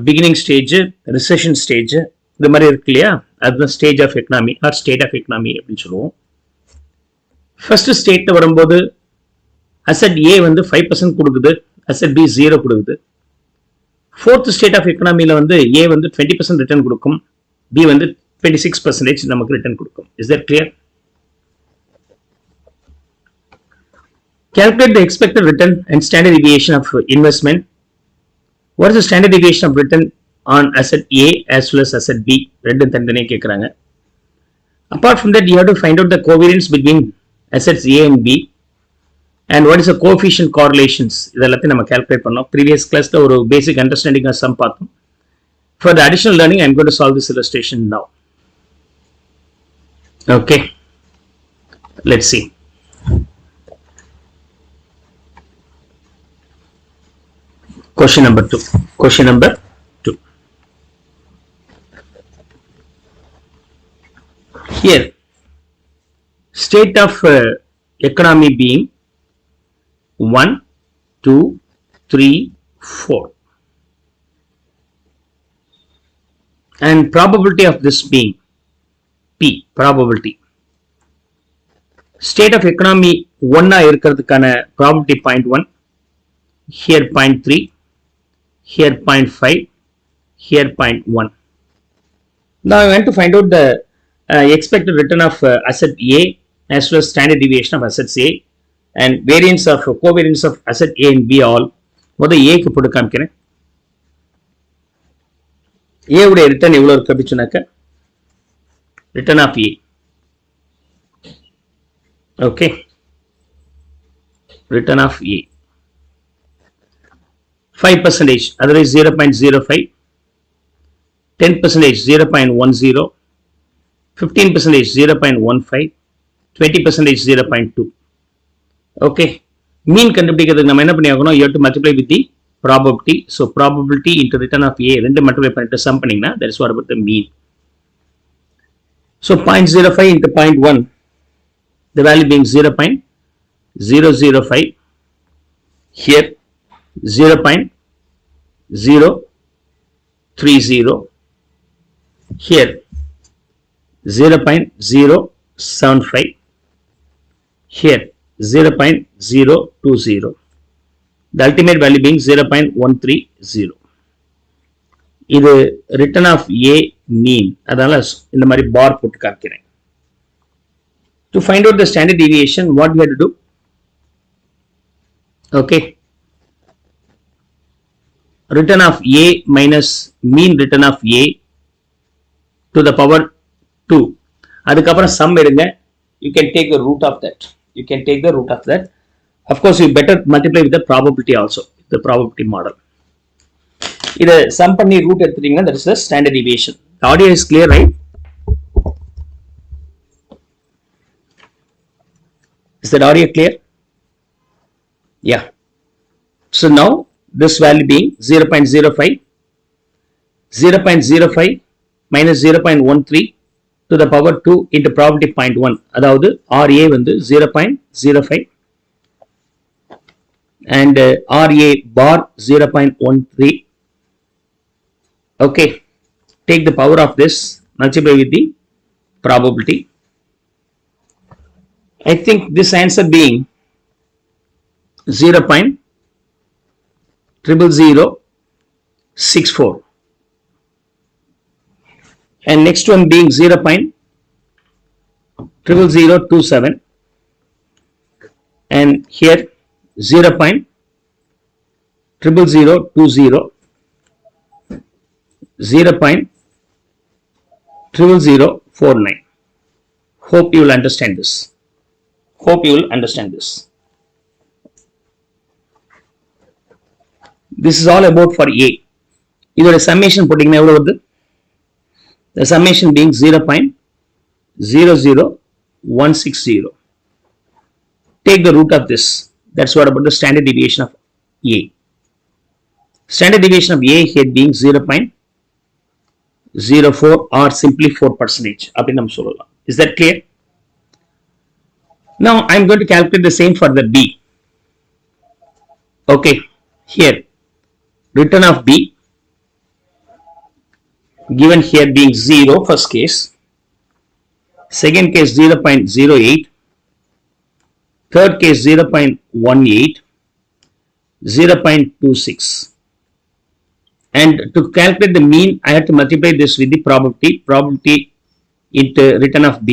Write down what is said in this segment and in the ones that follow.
beginning stage, recession stage, இந்த மாதிரி இருக்கு இல்லையா, அதுதான் stage of economy or state of economy அப்படின்னு சொல்லுவோம். ஃபர்ஸ்ட் ஸ்டேட்ல வரும்போது அசெட் ஏ வந்து 5% கொடுக்குது, அசெட் பி 0 கொடுக்குது. ஃபோர்த் ஸ்டேட் ஆஃப் எக்கனாமியில் வந்து ஏ வந்து 20% ரிட்டர்ன் கொடுக்கும், பி வந்து 26% நமக்கு ரிட்டர்ன் கொடுக்கும். Is that clear? Calculate the expected return and standard deviation of investment. What is the standard deviation of return on asset A as well as asset B? ரெண்டும் தனித்தனியாக கேட்குறாங்க. Apart from that, you have to find out the covariance between assets A and B and what is the coefficient correlations. இதெல்லாத்தையும் நம்ம calculate பண்ணோம். Previous classல ஒரு basic understanding of sum பார்த்தோம். For the additional learning, I am going to solve this illustration now. Okay, let's see. Question number 2. Question number 2. Here, state of economy being 1, 2, 3, 4. And probability of this being P, probability. State of economy 1 இருக்கிறதுக்கான probability 0.1, here 0.3, here 0.5, here 0.1. Now I want to find out the expected return of asset A as well as standard deviation of assets A and variance of covariance of asset A and B all. முதல்ல A க்கு போட்டு காமிக்கிறேன். A உடைய return எவ்வளவு இருக்கு அப்படி சொன்னாக்க return of A. Okay, return of A 5%, otherwise 0.05, 10% 0.10, 15% 0.15, 20% 0.2. Okay, mean கண்டுபிடிக்கிறதுக்கு நம்ம என்ன பண்ணி ஆகணும், you have to multiply with the probability. So probability into return of A ரெண்டு multiply பண்ணிட்டு sum பண்ணீங்கன்னா that is what about the mean. So 0.05 into 0.1, the value being 0.005, here 0.030, here 0.075, here 0.020, the ultimate value being 0.130. இது return of A mean, அதனால இந்த மாதிரி பார் போட்டு காமிக்கிறேன். To find out the standard deviation, what we have to do? Okay, return of A minus mean return of A to the power 2. அதுக்கப்புறம் sum எடுங்க. You can take the root of that. You can take the root of that. Of course, you better multiply with the probability also, the probability model. இதை sum பண்ணி root எடுத்துட்டீங்கன்னா that is the standard deviation. The audio is clear, right? Is that audio clear? Yeah. So now this value being 0.05, 0.05 minus 0.13 to the power 2 into probability 0.1. அதாவது RA வந்து 0.05 and RA bar 0.13. Okay, take the power of this, multiply with the probability. I think this answer being 0.00064 and next one being 0.00027 and here 0.00020, 0.00049. Hope you will understand this. Hope you will understand this. This is all about for A. இதோட summation போட்டீங்கன்னா எவ்வளவு வருது? The summation being 0.00160. Take the root of this. That's what about the standard deviation of A. Standard deviation of A here being 0.04 or simply 4%. அப்படி நம்ம சொல்லலாம். Is that clear? Now I am going to calculate the same for the B. Okay, here return of B given here being 0, first case, second case 0.08, third case 0.18, 0.26, and to calculate the mean I have to multiply this with the probability into return of B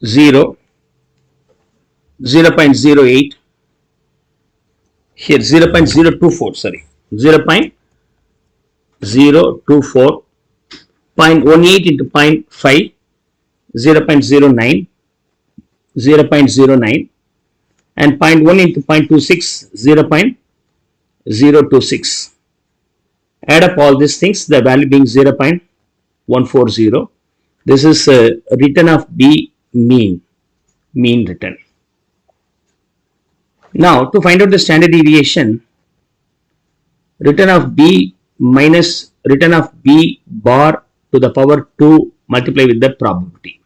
0, 0.08, here 0.024, sorry, 0.024, 0.18 into 0.5, 0.09, 0.09, and 0.1 into 0.26, 0.026. Add up all these things, the value being 0.140. This is return of B mean return. Now, to find out the standard deviation, return of B minus return of B bar to the power 2 multiply with the probability.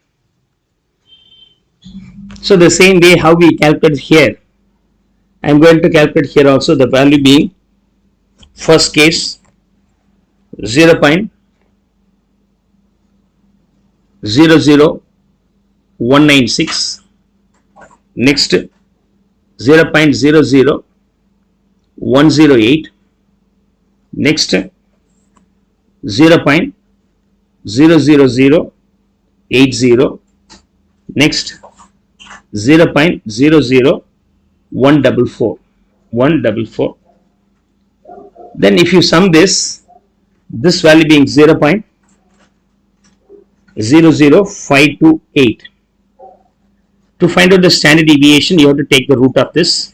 So, the same way how we calculate here, I am going to calculate here also, the value being first case 0.00196, next 0.00108, next 0.00080, next 0.00144. Then if you sum this value being 0.00528. To find out the standard deviation, you have to take the root of this.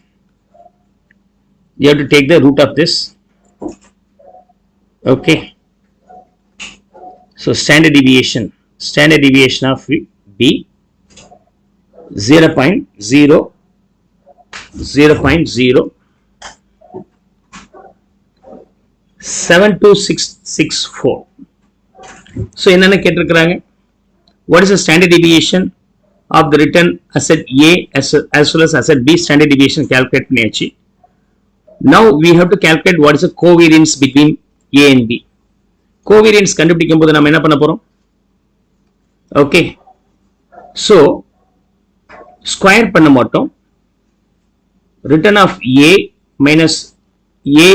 Okay. So standard deviation of B 0.07264. So என்னென்ன கேட்டிருக்கிறாங்க, what is the standard deviation of the return asset A as well as asset B? Standard deviation calculate பண்ணியாச்சு. Now we have to calculate what is the covariance between A and B. Covariance கண்டுபிடிக்கும் போது நம்ம என்ன பண்ண போறோம்? Okay, so square பண்ண மாட்டோம். Return of A minus A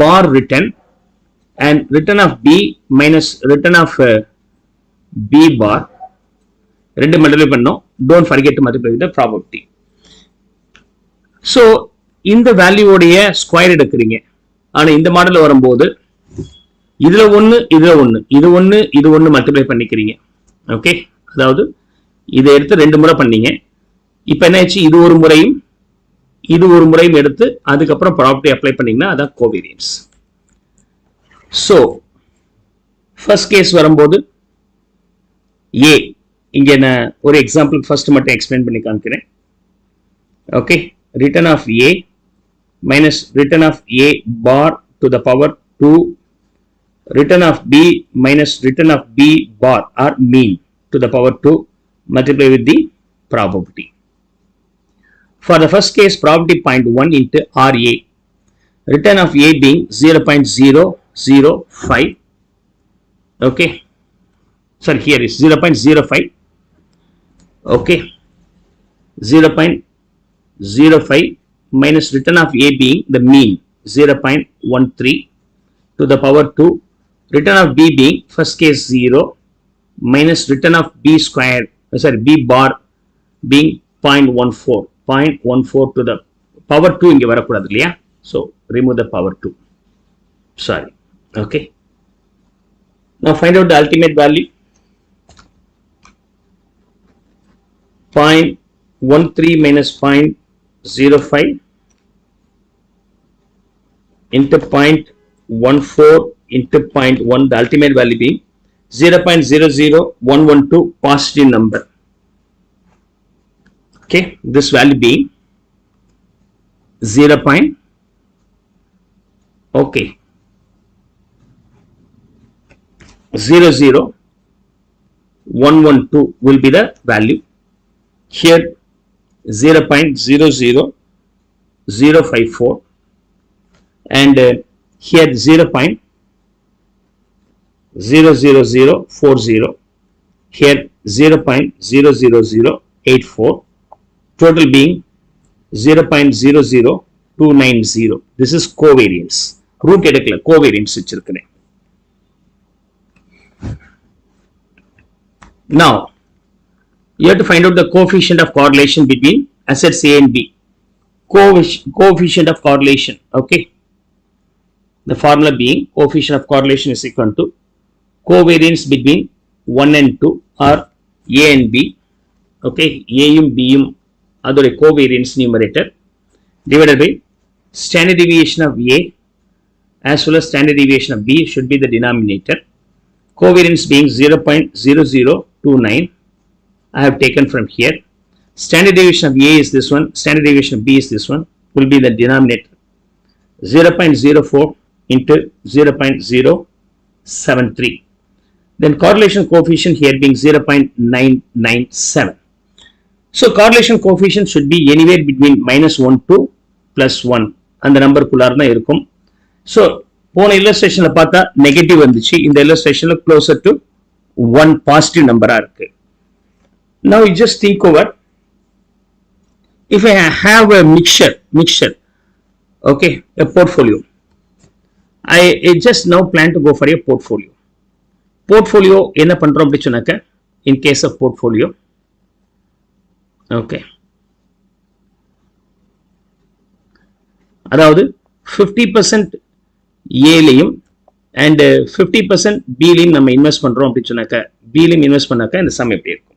bar return and return of B minus return of B bar ரெண்டு multiply பண்ணோம். Don't forget to multiply with the probability. So இந்த வேல்யூவோடைய ஸ்கொயர் எடுக்கிறீங்க. ஆனா இந்த மாடல்ல வரும்போது இதுல ஒன்னு இது ஒன்னு மல்டிப்ளை பண்ணிக்கிறீங்க. ஓகே, அதாவது இதை எடுத்து ரெண்டு முறை பண்ணீங்க. இப்போ என்ன ஆச்சு, இது ஒரு முறையும் எடுத்து அதுக்கப்புறம் ப்ராப்பர்ட்டி அப்ளை பண்ணீங்கன்னா அதான் கோவேரியன்ஸ். ஸோ ஃபர்ஸ்ட் கேஸ் வரும்போது ஏ, இங்கே நான் ஒரு எக்ஸாம்பிள் ஃபர்ஸ்ட் மட்டும் எக்ஸ்பிளைன் பண்ணி காமிக்கிறேன். Okay, return of A minus return of A bar to the power 2, return of B minus return of B bar or mean to the power 2 multiply with the probability. For the first case, probability 0.1 into RA, return of A being 0.005. Okay, sorry, here is 0.05. Okay, 0.05 minus return of A being the mean 0.13 to the power 2, return of B being first case 0 minus return of B square, B bar being 0.14 to the power 2 இங்க வரக்கூடாது இல்லையா, so remove the power 2, sorry. Okay, now find out the ultimate value. 0.13 minus 0.05 into 0.14 into 0.1, the ultimate value being 0.00112 positive number. Okay, this value being 0.112 will be the value. Here 0.00054 and here 0.00112. 0.00040, here 0.00084, total being 0.00290. This is covariance. Root edukala covariance vechirukren. Now you have to find out the coefficient of correlation between assets A and B. Coefficient of correlation, okay. The formula being coefficient of correlation is equal to covariance between 1 and 2 or A and B, okay. A yum B yum adore covariance numerator divided by standard deviation of A as well as standard deviation of B should be the denominator. Covariance being 0.0029. I have taken from here. Standard deviation of A is this one, standard deviation of B is this one, will be the denominator. 0.04 into 0.073. Then correlation coefficient here being 0.997. So correlation coefficient should be anywhere between -1 to +1. And the number kullarna irukum. So pona illustration la paatha negative vanduchi, in the illustration la closer to 1 positive number ah irukku. Now you just think over, if I have a mixture, okay, a portfolio, I just now plan to go for a portfolio. Portfolio enna pandrom apdi sonaka, in case of portfolio, okay, அதாவது 50% A லையும் and 50% B லையும் நம்ம invest பண்றோம் அப்படி சொன்னாக்க, B லையும் invest பண்ணாக்க இந்த சம் எப்படி இருக்கும்?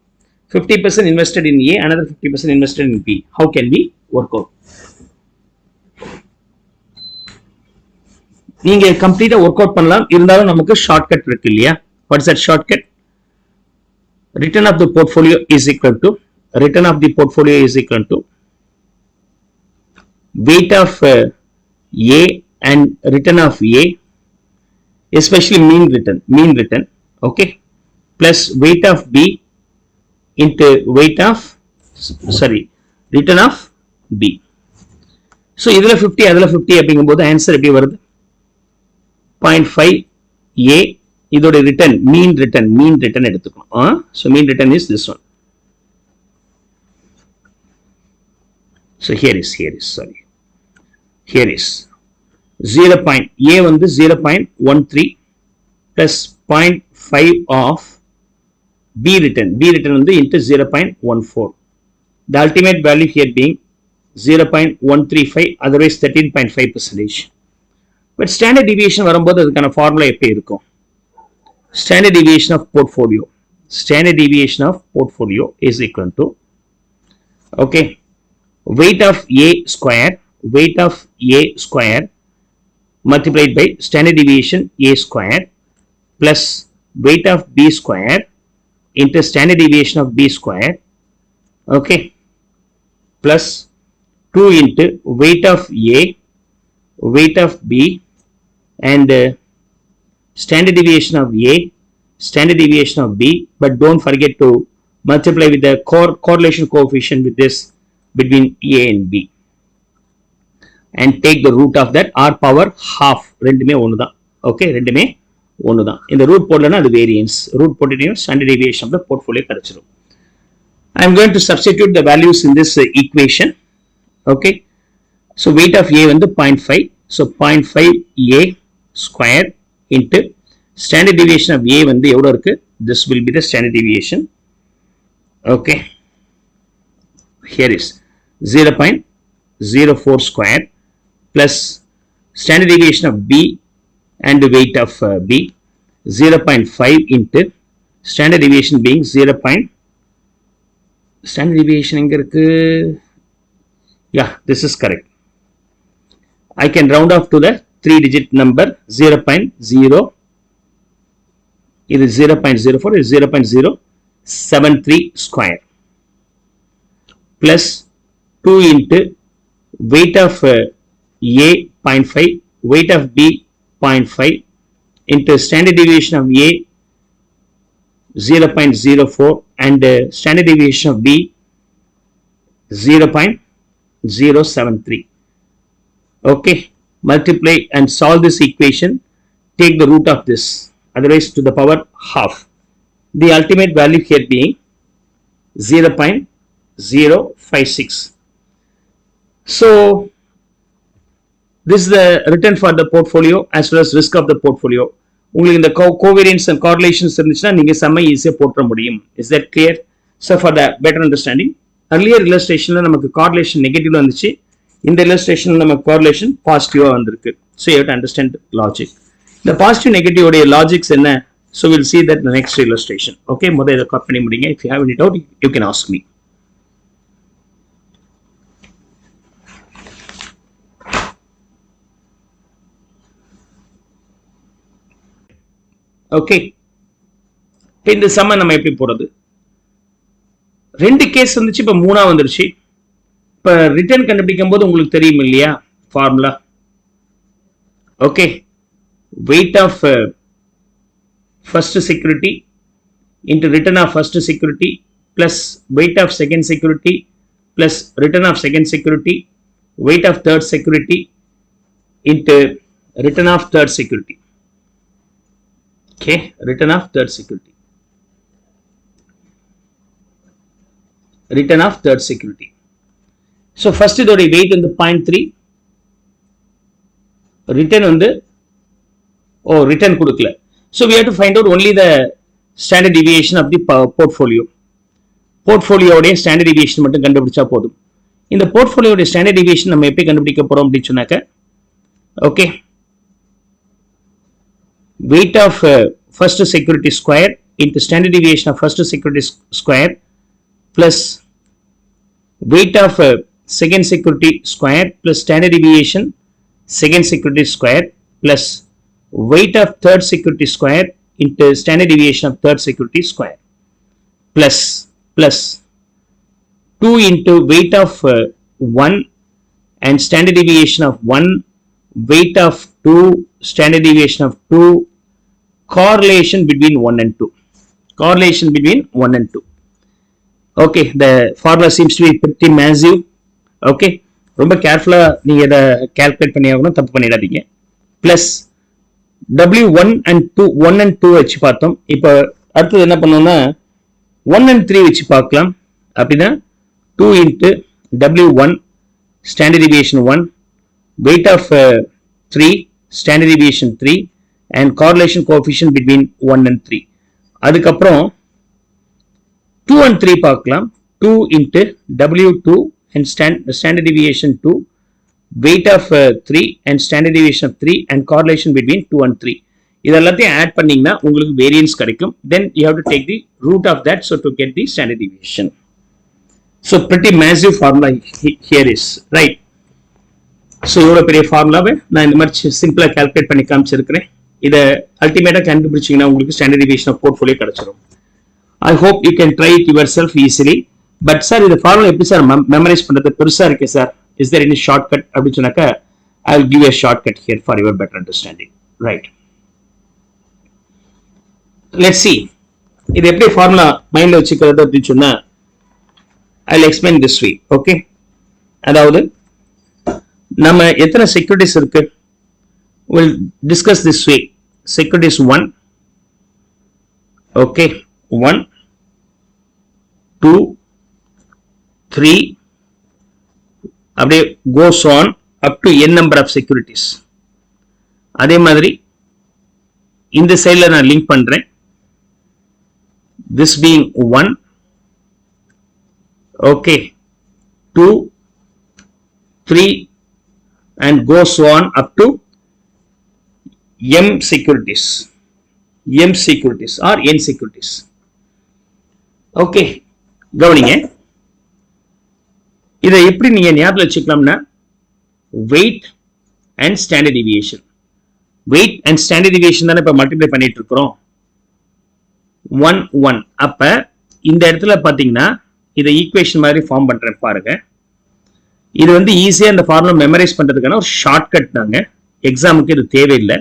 50% invested in A, another 50% invested in B. How can we work out? நீங்க கம்ப்ளீட்டா ஒர்க் அவுட் பண்ணலாம், இருந்தாலும் நமக்கு ஷார்ட்கட் இருக்கு இல்லையா? What is that shortcut? Return of the portfolio is equal to weight of A and return of A, especially mean return, okay, plus weight of B into return of B. So idhula 50 adula 50 அப்படிங்கும்போது answer எப்படி வருது? 0.5 A இதோட return mean return எடுத்துக்கணும். So mean return is this one. So here is 0. A வந்து 0.13 plus 0.5 of B return வந்து into 0.14. The ultimate value here being 0.135, otherwise 13.5%. But standard deviation வரும்போது அதுக்கான formula எப்படி இருக்கும்? Standard deviation of portfolio is equal to, okay, weight of A square multiplied by standard deviation A square plus weight of B square into standard deviation of B square, okay, plus 2 into weight of A, weight of B, and standard deviation of A, standard deviation of B, but don't forget to multiply with the correlation coefficient with this between A and B, and take the root of that, r power half. ரெண்டுமே ஒண்ணுதான், okay, ரெண்டுமே ஒண்ணுதான். இந்த root போடலனா அது variance, root போட்டுட்டீங்கன்னா standard deviation of the portfolio கிடைச்சிரும். I am going to substitute the values in this equation, okay. So weight of A வந்து 0.5, so 0.5 A square into standard deviation of A வந்து எவ்வளவு இருக்கு? This will be the standard deviation, okay. Here is 0.04 square plus standard deviation of B and the weight of B, 0.5 into standard deviation being 0. Standard deviation எங்க இருக்கு? Yeah, this is correct. I can round off to the 3-digit number 0.0. இது 0.04, is 0.073 square plus 2 into weight of A 0.5, weight of B 0.5 into standard deviation of A 0.04 and standard deviation of B 0.073. Okay, multiply and solve this equation, take the root of this, otherwise to the power half. The ultimate value here being 0.056. So this is the return for the portfolio as well as risk of the portfolio. உங்களுக்கு இந்த covariance and correlations இருந்துச்சுன்னா நீங்க செம்ம ஈஸியா போட்ற முடியும். Is that clear? So for the better understanding, earlier illustrationல நமக்கு correlation negative வந்துச்சு. இந்த illustrationல நமக்கு correlation positive வந்திருக்கு. So you have to understand the logic. The positive negative உடைய logics என்ன? So we'll see that in the next illustration. Okay, முதல்ல இத copy பண்ணி முடிங்க. If you have any doubt, you can ask me. Okay. இந்த சம்ம நம்ம எப்படி போறது? ரெண்டு கேஸ் வந்துச்சு, இப்ப மூணா வந்துருச்சு. இப்ப ரிட்டர்ன் கண்டுபிடிக்கும் போது உங்களுக்கு தெரியும் இல்லையா formula? Okay, weight of first security into return of first security plus weight of second security plus return of second security, weight of third security into return of third security. Okay, return of third security. Return of third security. So first இதோட weight வந்து 0.3. Return வந்து return கொடுக்கல. So we have to find out only the standard deviation of the portfolio. Portfolio உடைய standard deviation மட்டும் கண்டுபிடிச்சா போதும். இந்த portfolio உடைய standard deviation நம்ம எப்படி கண்டுபிடிக்க போறோம் அப்படி சொன்னாக்க, okay, weight of first security square into standard deviation of first security square plus weight of second security square plus standard deviation second security square plus weight of third security square into standard deviation of third security square plus 2 into weight of 1 and standard deviation of 1, weight of 2, standard deviation of 2, correlation between 1 and 2. Correlation between 1 and 2. Okay, the formula seems to be pretty massive. Okay, ரொம்ப கேர்ஃபுல்லா நீங்க இத calculate பண்ணி ஆகணும், தப்பு பண்ணிடாதீங்க. Plus W1 and 2, 1 and 2 வச்சு பார்த்தோம். இப்போ அடுத்து என்ன பண்ணோம்னா 1 and 3 வச்சு பார்க்கலாம். அப்படினா 2 into W1 standard deviation 1, weight of 3, standard deviation 3 and correlation coefficient between 1 and 3. அதுக்கப்புறம் 2 and 3 பார்க்கலாம். 2 into W2 and standard deviation 2, weight of 3 and standard deviation of 3 and correlation between 2 and 3. இதெல்லாத்தையும் ஆட் பண்ணீங்கன்னா உங்களுக்கு variance கிடைக்கும். Then you have to take the root of that so to get the standard deviation. So pretty massive formula here is, right? So இவ்வளவு பெரிய ஃபார்முலாவை நான் இந்த மாதிரி சிம்பிளா கால்குலேட் பண்ணி காமிச்சிருக்கிறேன். இதை அல்டிமேட்டா கண்டுபிடிச்சீங்கன்னா உங்களுக்கு ஸ்டாண்டர்ட் டிவியேஷன் ஆஃப் போர்ட்ஃபோலியோ கிடைச்சிடும். I hope you can try it yourself easily. But sir, இந்த ஃபார்முலா எப்படி சார் மெமரைஸ் பண்றது? பெருசா இருக்கே sir. Is there any shortcut அப்படின்னு சொன்னாக்க I will give you a shortcut here for your better understanding. Right. Let's see. இது எப்படி formula மைண்ட்ல வச்சுக்கிறது அப்படின்னு சொன்னா I'll explain this way. Okay. அதாவது நம்ம எத்தனை செக்யூரிட்டிஸ் இருக்கு? We'll discuss this way. Securities 1. Okay. 1, 2, 3. அப்படியே goes on up to n number of securities. அதே மாதிரி இந்த சைடுல நான் லிங்க் பண்றேன். This being 1, okay, 2, 3 and goes on up to m securities or n securities. Okay, கவனிங்க. இதை எப்படி நீங்க ஞாபகம் வச்சுக்கலாம்னா weight and standard deviation. weight and standard deviation தானே இப்ப மல்டிப்ளை பண்ணிட்டு இருக்கிறோம். 1 1. அப்ப இந்த இடத்துல பாத்தீங்கன்னா இதை ஈக்குவேஷன் மாதிரி ஃபார்ம் பண்றேன் பாருங்க. இது வந்து ஈஸியா இந்த ஃபார்முலா மெமரைஸ் பண்றதுக்கான ஒரு ஷார்ட்கட் தாங்க. எக்ஸாமுக்கு இது தேவையில்லை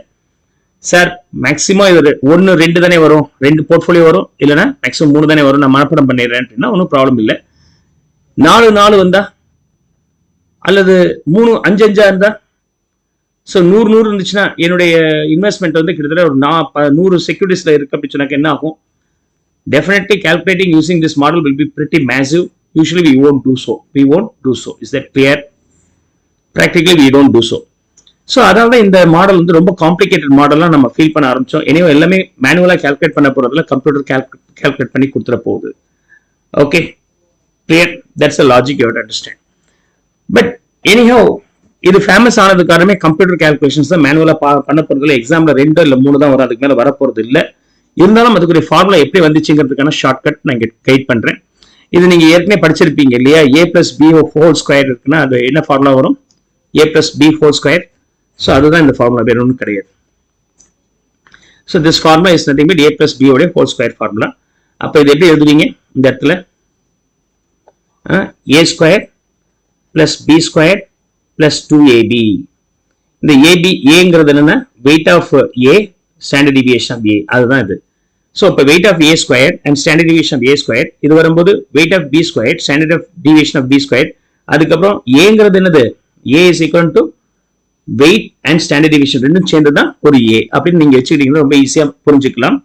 சார். மேக்ஸிமம் இது 1 2 தானே வரும், 2 போர்ட்ஃபோலியோ வரும், இல்லைன்னா மேக்ஸிமம் 3 தானே வரும், நான் மனப்பாடம் பண்ணிடுறேன் அப்படின்னா ஒன்றும் ப்ராப்ளம் இல்லை. 4 4 வந்தா அல்லது 3 5 5 இருந்தா ஸோ 100 இருந்துச்சுன்னா என்னுடைய இன்வெஸ்ட்மெண்ட் வந்து கிட்டத்தட்ட ஒரு 100 செக்யூரிட்டிஸ்ல இருக்கு அப்படின்னு சொன்னாக்க என்ன ஆகும்? Definitely calculating using this model will be pretty massive. Usually we won't do so. We won't do so. Is that clear? Practically we don't do so. So அதனால இந்த மாடல் வந்து ரொம்ப காம்ப்ளிகேட்டட் மாடலாக நம்ம ஃபீல் பண்ண ஆரம்பிச்சோம். எனவே எல்லாமே மேனுவலாக கால்குலேட் பண்ண போகிறதுல கம்ப்யூட்டர் கால்குலேட் பண்ணி கொடுத்துட போகுது. Okay, clear? That's a logic you have to understand. But anyhow இது ஃபேமஸ் ஆனது காரணமே கம்ப்யூட்டர் கால்குலேஷன்ஸ் தான் மேனுவலாக பண்ண போகிறதுல எக்ஸாமில் 2 இல்லை 3 தான் வரும், அதுக்கு மேலே வரப்போகிறது இல்லை. இருந்தாலும் அதுக்குரிய ஃபார்முலா எப்படி வந்துச்சுங்கிறதுக்கான ஷார்ட்கட் நான் இங்கே கைட் பண்றேன். இது நீங்க ஏற்கனவே படிச்சிருப்பீங்க இல்லையா? a plus b whole square இருக்குன்னா அது என்ன ஃபார்முலா வரும்? a plus b whole square. So அதுதான் இந்த ஃபார்முலா, வேற ஒன்றும் கிடையாது. So this formula is nothing but a plus b உடைய ஹோல் ஸ்கொயர் ஃபார்முலா. அப்போ இது எப்படி எழுதுவீங்க? இந்த இடத்துல a square plus b square plus 2ab. இந்த ab ஏங்கிறது என்னன்னா weight of a, standard deviation of a, அதுதான் இது. ஸோ இப்போ weight of a square and standard deviation of a square, இது வரும்போது weight of b square standard of deviation of b square. அதுக்கப்புறம் ஏங்கிறது என்னது? a is equal to weight and standard deviation ரெண்டும் சேர்ந்து தான் ஒரு a அப்படின்னு நீங்க வச்சுக்கிட்டீங்கன்னா ரொம்ப ஈஸியா புரிஞ்சுக்கலாம்.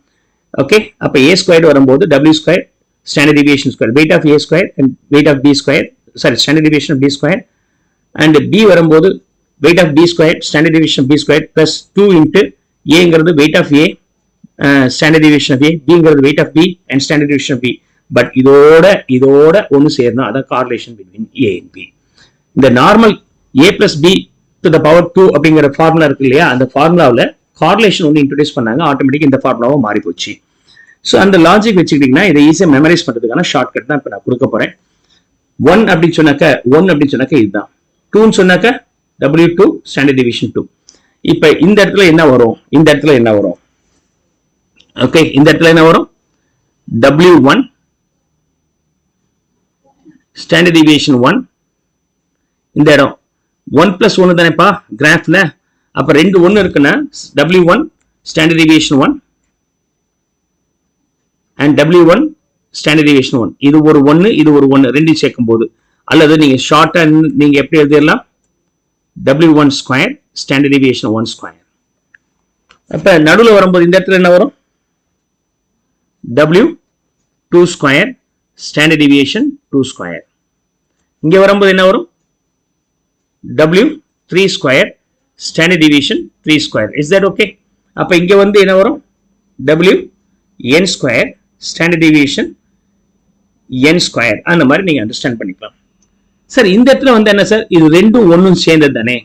ஓகே, அப்போ a ஸ்கொயர் வரும்போது w square standard deviation square, weight of a square and weight of b square, sorry standard deviation of b square, and b வரும்போது weight of b squared standard deviation of b squared plus 2 into a weight of a standard deviation of a, b weight of b and standard deviation of b. But இதோட ஒன்னு சேரணும், அதான் correlation between a and b. இந்த normal a plus b to the power 2 அப்படிங்கிற formula இருக்கு இல்லையா? அந்த ஃபார்முலாவில் கார்லேஷன் ஒன்று இன்ட்ரோடியூஸ் பண்ணாங்க, ஆட்டோமேட்டிக் இந்த ஃபார்முலாவும் மாறி போச்சு. ஸோ அந்த லாஜிக் வச்சுக்கிட்டீங்கன்னா இதை ஈஸியாக மெமரைஸ் பண்ணுறதுக்கான ஷார்ட்கட் தான் இப்போ நான் கொடுக்க போறேன். 1 அப்படின்னு சொன்னாக்க இதுதான். 2ன்னு சொன்னாக்க W2 ஸ்டாண்டர்ட் டிவிஷன் 2. இப்ப இந்த இடத்துல என்ன வரும்? ஓகே, இந்த இடத்துல என்ன வரும்? W1 standard deviation 1. இந்த இடம் 1 plus 1 தானேப்பா கிராஃப்ல. அப்ப 2 1 இருக்குன்னா W1 standard deviation 1 and W1 standard deviation 1. இது ஒரு 1, இது ஒரு 1, ரெண்டு சேர்க்கும் போது, அல்லது நீங்க ஷார்ட்டா நீங்க எப்படி எழுதிடலாம்? W1 square standard deviation 1 square. அப்ப நடுவில் வரும்போது இந்த இடத்துல என்ன வரும்? W2 square standard deviation 2 square. இங்க வரும்போது என்ன வரும்? W3 square standard deviation 3 square. Is that okay? அப்ப இங்க வந்து என்ன வரும்? WN square standard deviation n square. அந்த மாதிரி நீங்க அண்டர்ஸ்டாண்ட் பண்ணிக்கலாம். சார் இந்த இடத்துல வந்து என்ன சார்? இது ரெண்டும் ஒன்னும் சேர்ந்தது தானே.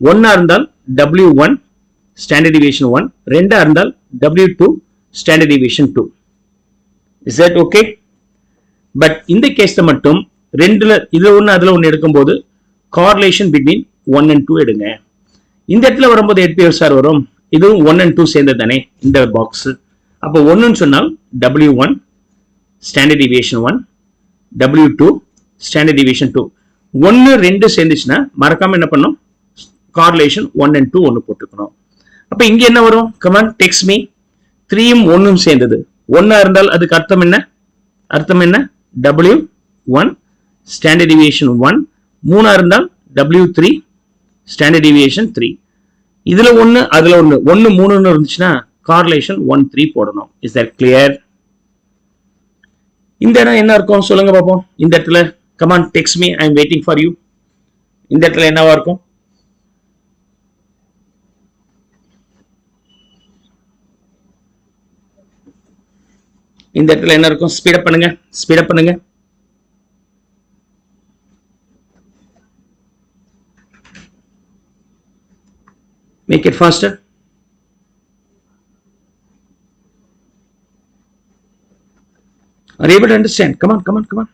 ஒன்னா இருந்தால் W1 ஸ்டாண்டர்ட் டிவியேஷன் 1, ரெண்டா இருந்தால் W2 standard deviation 2. Is that okay? But இந்த கேஸ்ல மட்டும் ரெண்டுல இதுல ஒன்னு அதுல ஒன்னு எடுக்கும்போது கார்லேஷன் பிட்வீன் 1 and 2 எடுங்க. இந்த இடத்துல வரும்போது எப்படி சார் வரும்? இதுவும் 1 and 2 சேர்ந்தது தானே இந்த பாக்ஸ். அப்போ 1ன்னு சொன்னால் W1 standard deviation 1, W2 standard deviation 2. 1 2 சேர்ந்துச்சுன்னா மறக்காம என்ன பண்ணும்? கார்லேஷன் 1 and 2 ஒன்னு போட்டுக்கணும். அப்ப இங்க என்ன வரும்? Come on text me. 3ம் 1ம் சேர்ந்தது. 1 இருந்தால் அதுக்கு அர்த்தம் என்ன? W1 standard deviation 1. 3 இருந்தால் W3 ஸ்டாண்டர்ட் டிவியேஷன் 3. இதுல 1 அதுல 1 1 3 இருந்துச்சுன்னா கார்லேஷன் 1 3 போடணும். Is that clear? இந்த இடம் என்ன இருக்கும் சொல்லுங்க பாப்போம். இந்த இடத்துல come on text me, I am waiting for you. இந்த இடத்துல என்னவா இருக்கும்? இந்த இடத்துல என்ன இருக்கும்? ஸ்பீட் அப் பண்ணுங்க. Make it faster. Are you able to understand? Come on.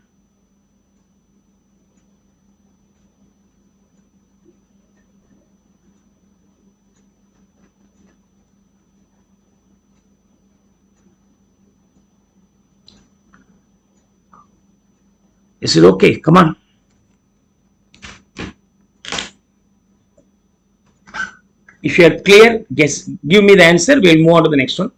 Is it okay? Come on. If you are clear, guess, give me the answer. We'll move on to the next one.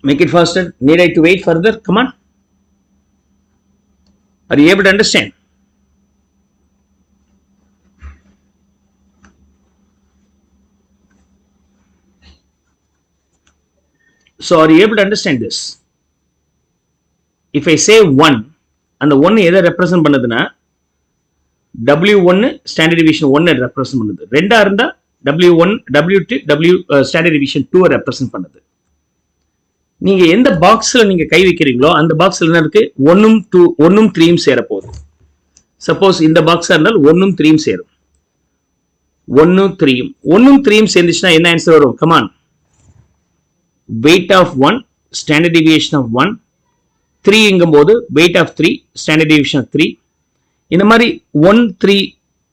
Make it faster. Need I to wait further? Come on. Are you able to understand? So are you able to understand this? If I say 1, and the 1 எதை represent பண்ணுதுன்னா W1 standard deviation 1 represent பண்ணுது. ரெண்டா இருந்தா W1, W2, standard deviation 2 represent பண்ணுது. நீங்க எந்த பாக்ஸ்ல நீங்க கை வைக்கிறீங்களோ அந்த பாக்ஸ்ல என்ன இருக்கு? 1ம் 3ம் சேர போகுது. சப்போஸ் இந்த பாக்ஸா இருந்தால் 1ம் 3ம் சேரும். 1ம் 3ம் சேர்ந்துச்சுன்னா என்ன ஆன்சர் வரும்? Come on. Weight of 1, standard deviation of 1, 3 எங்கும்போது weight of 3, standard deviation of 3. இந்த மாதிரி 1, 3,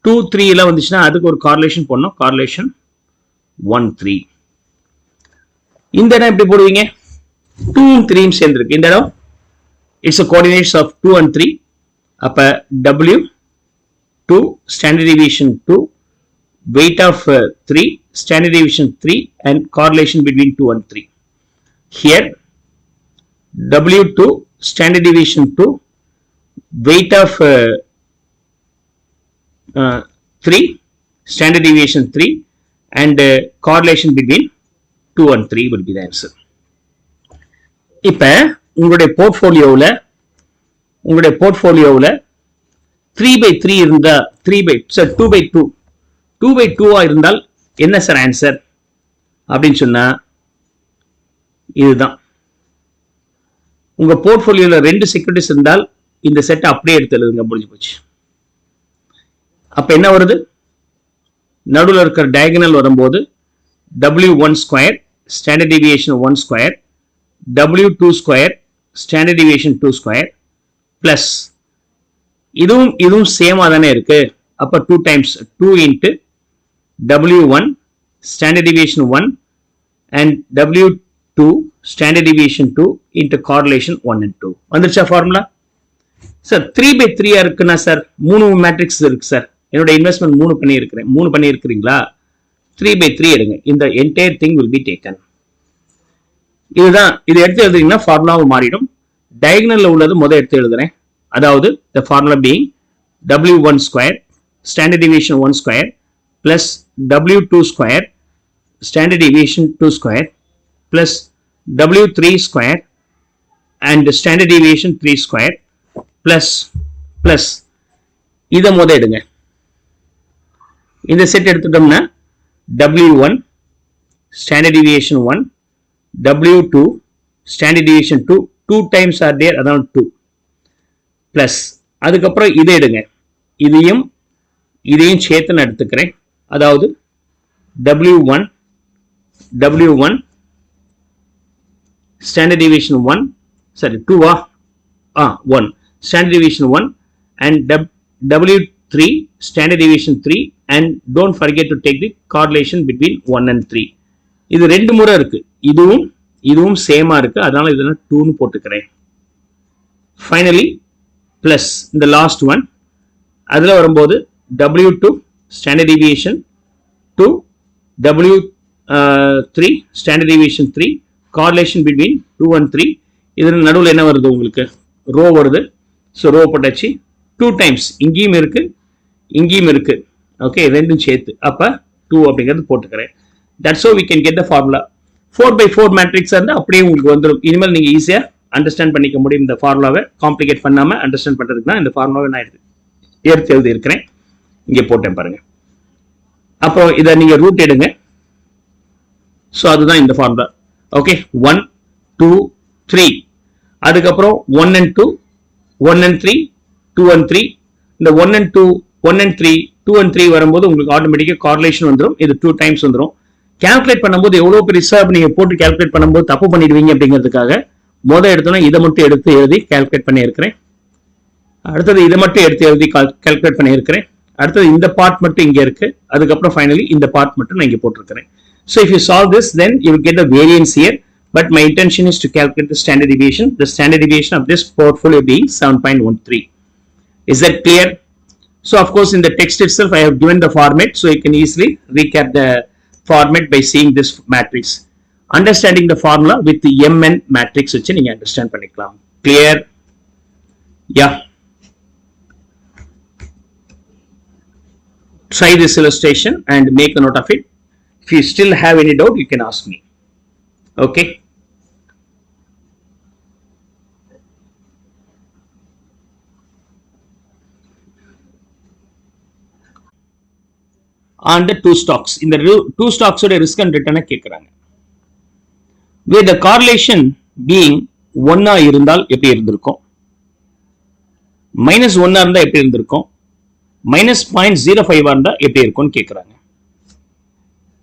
2, 3 எல்லாம் வந்துச்சுன்னா அதுக்கு ஒரு correlation போடணும். correlation 1, 3. இந்த இடம் எப்படி போடுவீங்க? 2ம் 3ம் சேர்ந்திருக்கு. இந்த இடம் it's a coordinates of 2 and 3. அப்ப W2, standard deviation 2, weight of 3, standard deviation 3, and correlation between 2 and 3. Here W2, standard deviation 2, weight of 3, standard deviation 3, and correlation between 2 and 3 will be the answer. இப்ப உங்களுடைய போர்ட்ஃபோலியோவில் 3/3 இருந்தா 2/2 இருந்தால் என்ன sir answer அப்படின்னு சொன்னா இதுதான். உங்க போர்ட்ஃபோலியோல 2 செக்யூரிட்டிஸ் இருந்தால் இந்த செட் அப்படியே எடுத்து எழுதுங்க, முடிஞ்சு போச்சு. அப்ப என்ன வருது? நடுவில் இருக்கிற டயகனல் வரும்போது W1 square standard deviation 1 square, W2 square standard deviation 2 square plus இதுவும் சேமா தானே இருக்கு. அப்ப 2 times 2 into W1 standard deviation 1 and W2 standard deviation 2 into correlation 1 and 2. வந்துருச்சா ஃபார்முலா? சார் 3/3 இருக்குன்னா சார் 3 மேட்ரிக்ஸ் இருக்கு சார், என்னோட இன்வெஸ்ட்மெண்ட் 3 பண்ணியிருக்கிறீங்களா? 3/3 எடுங்க. இந்த entire thing will be taken. இதுதான், இது எடுத்து எழுதுறீங்கன்னா ஃபார்முலாவும் மாறிடும். டயகனல்ல உள்ளது முதல் எடுத்து எழுதுறேன். அதாவது the formula being W1 square standard deviation 1 square plus W2 square standard deviation 2 square plus W3 square and standard deviation 3 square plus இதை முதல் எடுங்க. இந்த செட் எடுத்துட்டோம்னா W1 standard deviation 1, W2 standard deviation 2 times are there, அதான் 2 plus அதுக்கப்புறம் இதை எடுங்க. இதையும் சேர்த்து நான் எடுத்துக்கிறேன். அதாவது W1 standard deviation 1, sorry 2 1 standard deviation 1 and W3 standard deviation 3, and don't forget to take the correlation between 1 and 3. இது ரெண்டு முறை இருக்கு. இதுவும் சேமா இருக்கு, அதனால இதெல்லாம் 2 னு போட்டுக்கிறேன். ஃபைனலி பிளஸ் இந்த லாஸ்ட் ஒன், அதுல வரும்போது W2 standard deviation 2, W3 standard deviation 3, correlation between 2 and 3. இதுல நடுவில் என்ன வருது? உங்களுக்கு ரோ வருது. ஸோ ரோ போட்டாச்சு. 2 டைம்ஸ் இங்கேயும் இருக்கு. ஓகே, ரெண்டும் சேர்த்து அப்ப 2 அப்படிங்கிறது போட்டுக்கிறேன். That's how we can get the formula. 4/4 matrix இருந்தால் அப்படியே உங்களுக்கு வந்துடும். இனிமேல் நீங்க ஈஸியா அண்டர்ஸ்டாண்ட் பண்ணிக்க முடியும். இந்த ஃபார்முலாவை காம்ப்ளிகேட் பண்ணாம அண்டர்ஸ்டாண்ட் பண்றதுக்கு தான் இந்த ஃபார்முலாவை நான் எடுத்து எழுதி இருக்கிறேன். இங்க போட்டேன் பாருங்க. அப்புறம் இதை நீங்க ரூட் எடுங்க. ஸோ அதுதான் இந்த ஃபார்முலா. ஓகே, 1 2 3, அதுக்கப்புறம் 1 and 2, 1 and 3, 2 and 3. இந்த 1 and 2, 1 and 3, 2 and 3 வரும்போது உங்களுக்கு ஆட்டோமேட்டிக்கா கார்லேஷன் வந்துடும். இது 2 டைம்ஸ் வந்துடும். கால்குலேட் பண்ணும்போது எவ்வளவு பெருசா நீங்க போட்டு கால்குலேட் பண்ணும்போது தப்பு பண்ணிடுவீங்க அப்படிங்கிறதுக்காக முதல் எடுத்தோன்னா இதை மட்டும் எடுத்து எழுதி கால்குலேட் பண்ணி இருக்கிறேன். அடுத்தது இதை மட்டும் எடுத்து எழுதி கால்குலேட் பண்ணி இருக்கிறேன். அடுத்தது இந்த பார்ட் மட்டும் இங்க இருக்கு. அதுக்கப்புறம் ஃபைனலி இந்த பார்ட் மட்டும் நான் இங்க போட்டிருக்கிறேன். So if you solve this, then you will get the variance here. But my intention is to calculate the standard deviation. The standard deviation of this portfolio being 7.13. Is that clear? So of course in the text itself I have given the format, so you can easily recap the format by seeing this matrix. Understanding the formula with mn matrix வச்சு நீங்க understand பண்ணிக்கலாம். Clear? Yeah. Try this illustration and make a note of it. If you still have any doubt, you can ask me. Okay. On the two stocks, in the two stocks oda risk and return கேக்குறாங்க. With the correlation being 1 இருந்தால் எப்படி இருந்திருக்கும், minus 1 இருந்தா எப்படி இருந்திருக்கும், minus 0.05 இருந்தா எப்படி இருக்கும்னு கேக்குறாங்க.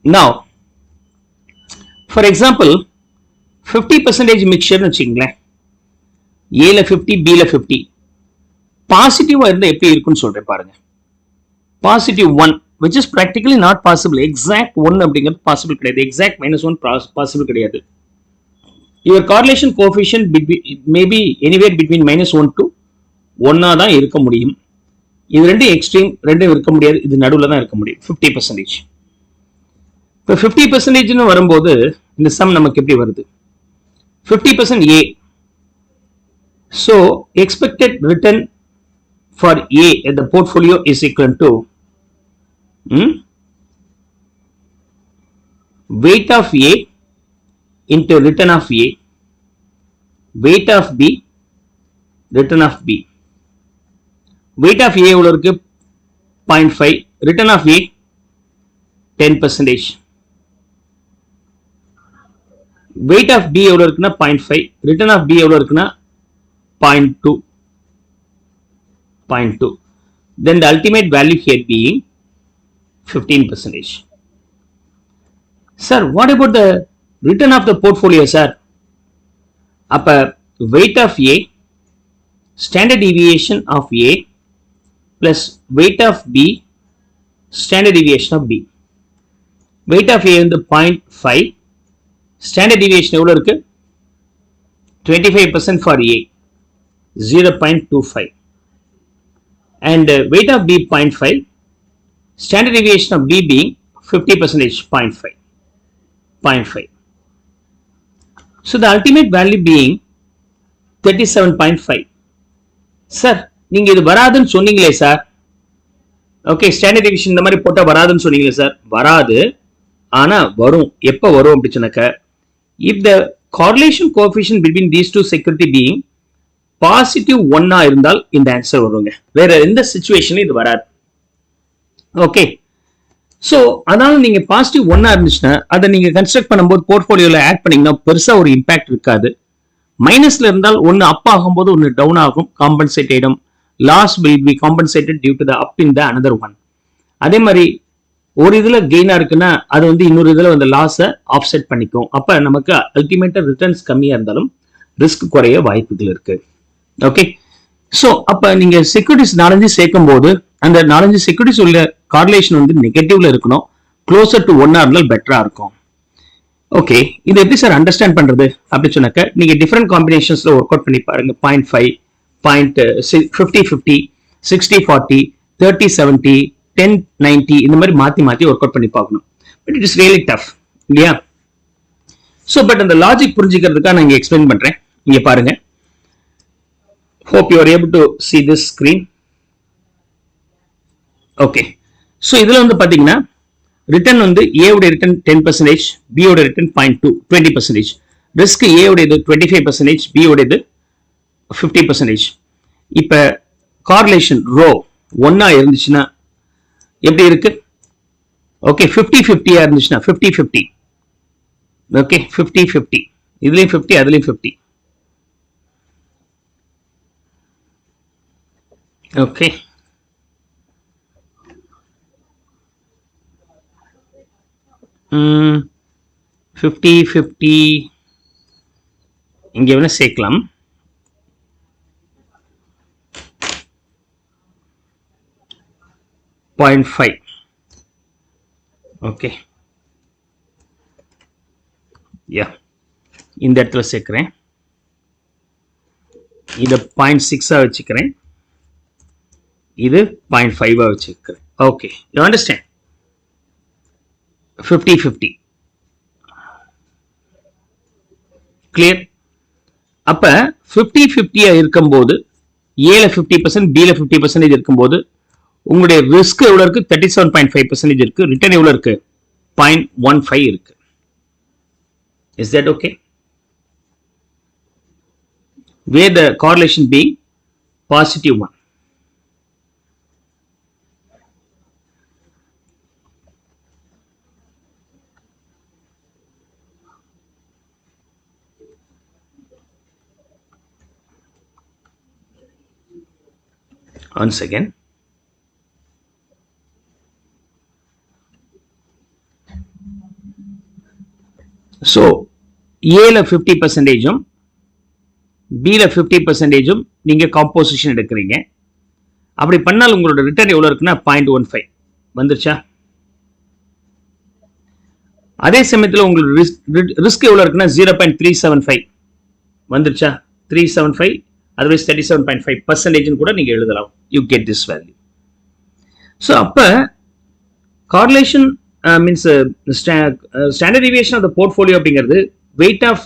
Now, for example, 50% mixture வச்சுங்களேன், A ல 50, B ல 50, பாசிட்டிவா இருந்தா எப்படி இருக்கும்னு சொல்றேன் பாருங்க. Positive 1, which is practically not possible. Exact 1 அப்படிங்கிறது possible கிடையாது. Exact -1 possible கிடையாது. Your correlation coefficient may be anywhere between -1 to 1 தான் இருக்க முடியும். இது ரெண்டு எக்ஸ்ட்ரீம், ரெண்டும் இருக்க முடியாது. இது நடுவில் தான் இருக்க முடியும். 50%. இப்போ 50% வரும்போது இந்த சம் நமக்கு எப்படி வருது? 50% A. So expected return for A at the portfolio is equal to weight of A into return of A, weight of B, return of B. Weight of A எவ்வளவு இருக்கு? 0.5. return of A 10%. weight of B எவ்வளவு இருக்குன்னா 0.5. return of B எவ்வளவு இருக்குன்னா 0.2. Then the ultimate value here being 15%. Sir, what about the return of the portfolio, sir? அப்ப weight of A, standard deviation of A plus weight of B, standard deviation of B. weight of A வந்து 0.5, standard deviation எவ்வளவு இருக்கு? 25% for A, 0.25, and weight of B 0.5, standard deviation of B being 50%, 0.5. So the ultimate value being 37.5. Sir, நீங்க இது வராதுன்னு சொன்னீங்களே sir. Okay, standard division இந்த மாதிரி போட்டா வராதுன்னு சொன்னீங்களே சார். வராது, ஆனா வரும். எப்ப வரும் அப்படி சொன்னாக்க, if the correlation coefficient between these two security being positive 1 இருந்தால் இந்த ஆன்சர் வருங்க. வேற எந்த சிச்சுவேஷன்ல இது வராது. ஓகே, சோ அதனால நீங்க பாசிட்டிவ் 1 இருந்துச்சுன்னா அதை நீங்க கன்ஸ்ட்ரக்ட் பண்ணும்போது போர்ட்போலியோல ஆட் பண்ணீங்கன்னா பெருசா ஒரு இம்பாக்ட் இருக்காது. மைனஸ்ல இருந்தால் ஒன்னு அப் ஆகும்போது ஒன்னு டவுன் ஆகும், காம்பன்சேட் ஆயிடும். Loss will be compensated due to the up in the another one. அதே மாதிரி ஒரு இதுல கெயினா இருக்குன்னா அது வந்து இன்னொரு இதுல வந்து லாஸை ஆஃப்செட் பண்ணிக்கும். அப்ப நமக்கு அல்டிமேட்டா ரிட்டர்ன்ஸ் கம்மியா இருந்தாலும் ரிஸ்க் குறைய வாய்ப்புகள் இருக்கு. ஓகே, சோ அப்ப நீங்க செக்யூரிட்டிஸ் 4 சேர்க்கும் போது அந்த 4 செக்யூரிட்டிஸ் உள்ள கார்லேஷன் வந்து நெகட்டிவ்ல இருக்கணும். க்ளோசர் டு 1 இருந்தால் பெட்டரா இருக்கும். ஓகே, இது எப்படி சார் அண்டர்ஸ்டாண்ட் பண்றது அப்படி சொன்னாக்க, நீங்க டிஃபரெண்ட் காம்பினேஷன்ஸ்ல ஒர்க் அவுட் பண்ணி பாருங்க. 0.5, 50-50, 60-40, 30-70, 10-90 இந்த மாதிரி மாத்தி மாத்தி ஒர்க் அவுட் பண்ணி பார்க்கணும். But it is really tough இல்லையா? சோ பட் அந்த லாஜிக் புரிஞ்சுக்கிறதுக்காக நான் இங்க எக்ஸ்பிளைன் பண்றேன். இங்க பாருங்க. Hope you are able to see this screen. Okay, so இதுல வந்து பாத்தீங்கன்னா ரிட்டர்ன் வந்து A உடைய ரிட்டர்ன் 10%, B உடைய ரிட்டர்ன் 0.2, 20%. ரிஸ்க் A உடையது 25%, B உடையது 50%. இப்ப கார்லேஷன் ரோ 1 இருந்துச்சுன்னா எப்படி இருக்கு? ஓகே, 50-50 இருந்துச்சுன்னா 50-50. ஓகே, 50-50, இதுலயும் 50 அதுலயும் 50. ஓகே, ம் 50-50 இங்க வேணா சேர்க்கலாம். .5. ஓகே, யா இந்த இடத்துல சேர்க்கிறேன். இதை 0.6 வச்சுக்கிறேன், இது 0.5 வச்சுக்கிறேன். Okay, you understand? 50-50. கிளியர்? அப்ப 50-50 இருக்கும்போது ஏல 50%, பில 50% இருக்கும்போது உங்களுடைய ரிஸ்க் எவ்வளவு இருக்கு? 37.5% இருக்கு. ரிட்டர்ன் எவ்வளவு இருக்கு? 0.15 இருக்கு. Is that okay? Where the correlation being positive one. Once again, so ஏல 50%, பில 50% நீங்க காம்போசிஷன் எடுக்கிறீங்க. அப்படி பண்ணால் உங்களோட ரிட்டர்ன் எவ்வளவு இருக்குன்னா 0.15 வந்துருச்சா? அதே சமயத்தில் உங்களுக்கு ரிஸ்க் எவ்வளவு இருக்குன்னா 0.375 வந்துருச்சா? 375 otherwise 37.5% கூட நீங்க எழுதலாம். You get this value. So அப்ப correlation means standard deviation of the portfolio அப்படிங்கிறது weight of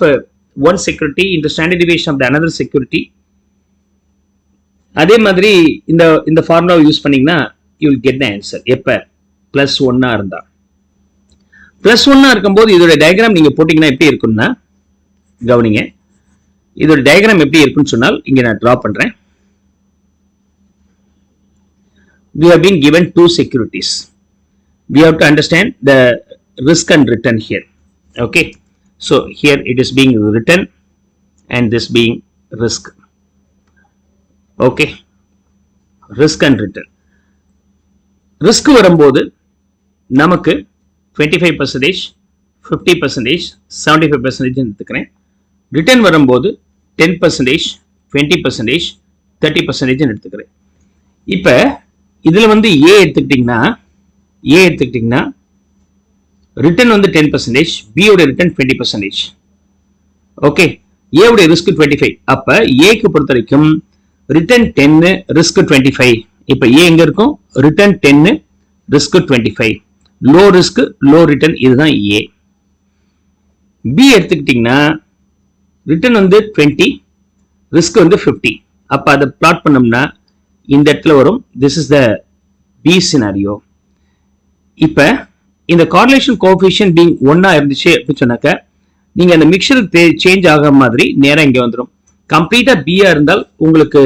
one security into standard deviation of the another security. அதே மாதிரி இந்த ஃபார்முலா யூஸ் பண்ணீங்கன்னா you will get the answer. எப்ப +1 இருந்தா, +1 இருக்கும்போது இதோட டயக்ராம் நீங்க போட்டீங்கன்னா எப்படி இருக்கும்னா, கவனிங்க, இதோட டயக்ராம் எப்படி இருக்குன்னு சொன்னால் இங்க நான் டிரா பண்றேன். We have been given two securities. We have to understand the risk and return here. Okay, so here it is being return and this being risk. Okay, risk and return. Risk வரும்போது நமக்கு 25%, 50%, 75% எடுத்துக்கிறேன். Return வரும்போது 10%, 20%, 30% எடுத்துக்கிறேன். இப்ப இதுல வந்து ஏ எடுத்துக்கிட்டீங்கன்னா return வந்து 10%, பி உடைய ரிட்டர்ன் 20%. ஓகே, ஏ உடைய ரிஸ்க் 25. அப்ப ஏக்கு பொறுத்த வரைக்கும் ரிட்டர்ன் 10, ரிஸ்க் 25. இப்ப ஏ எங்க இருக்கும்? Return 10, risk 25. Low risk low return, இதுதான் ஏ. பி எடுத்துக்கிட்டீங்கன்னா ரிட்டர்ன் வந்து 20, ரிஸ்க் வந்து 50. அப்ப அதை பிளாட் பண்ணோம்னா இந்த இடத்துல வரும். This is the P scenario. இப்ப இந்த கார்லேஷன் கோஎஃபிஷியன்ட் பீயிங் 1 இருந்துச்சு அப்படின்னு சொன்னாக்க நீங்க அந்த மிக்சர் சேஞ்ச் ஆகிற மாதிரி நேரம் இங்க வந்துடும். கம்ப்ளீட்டா பியா இருந்தால் உங்களுக்கு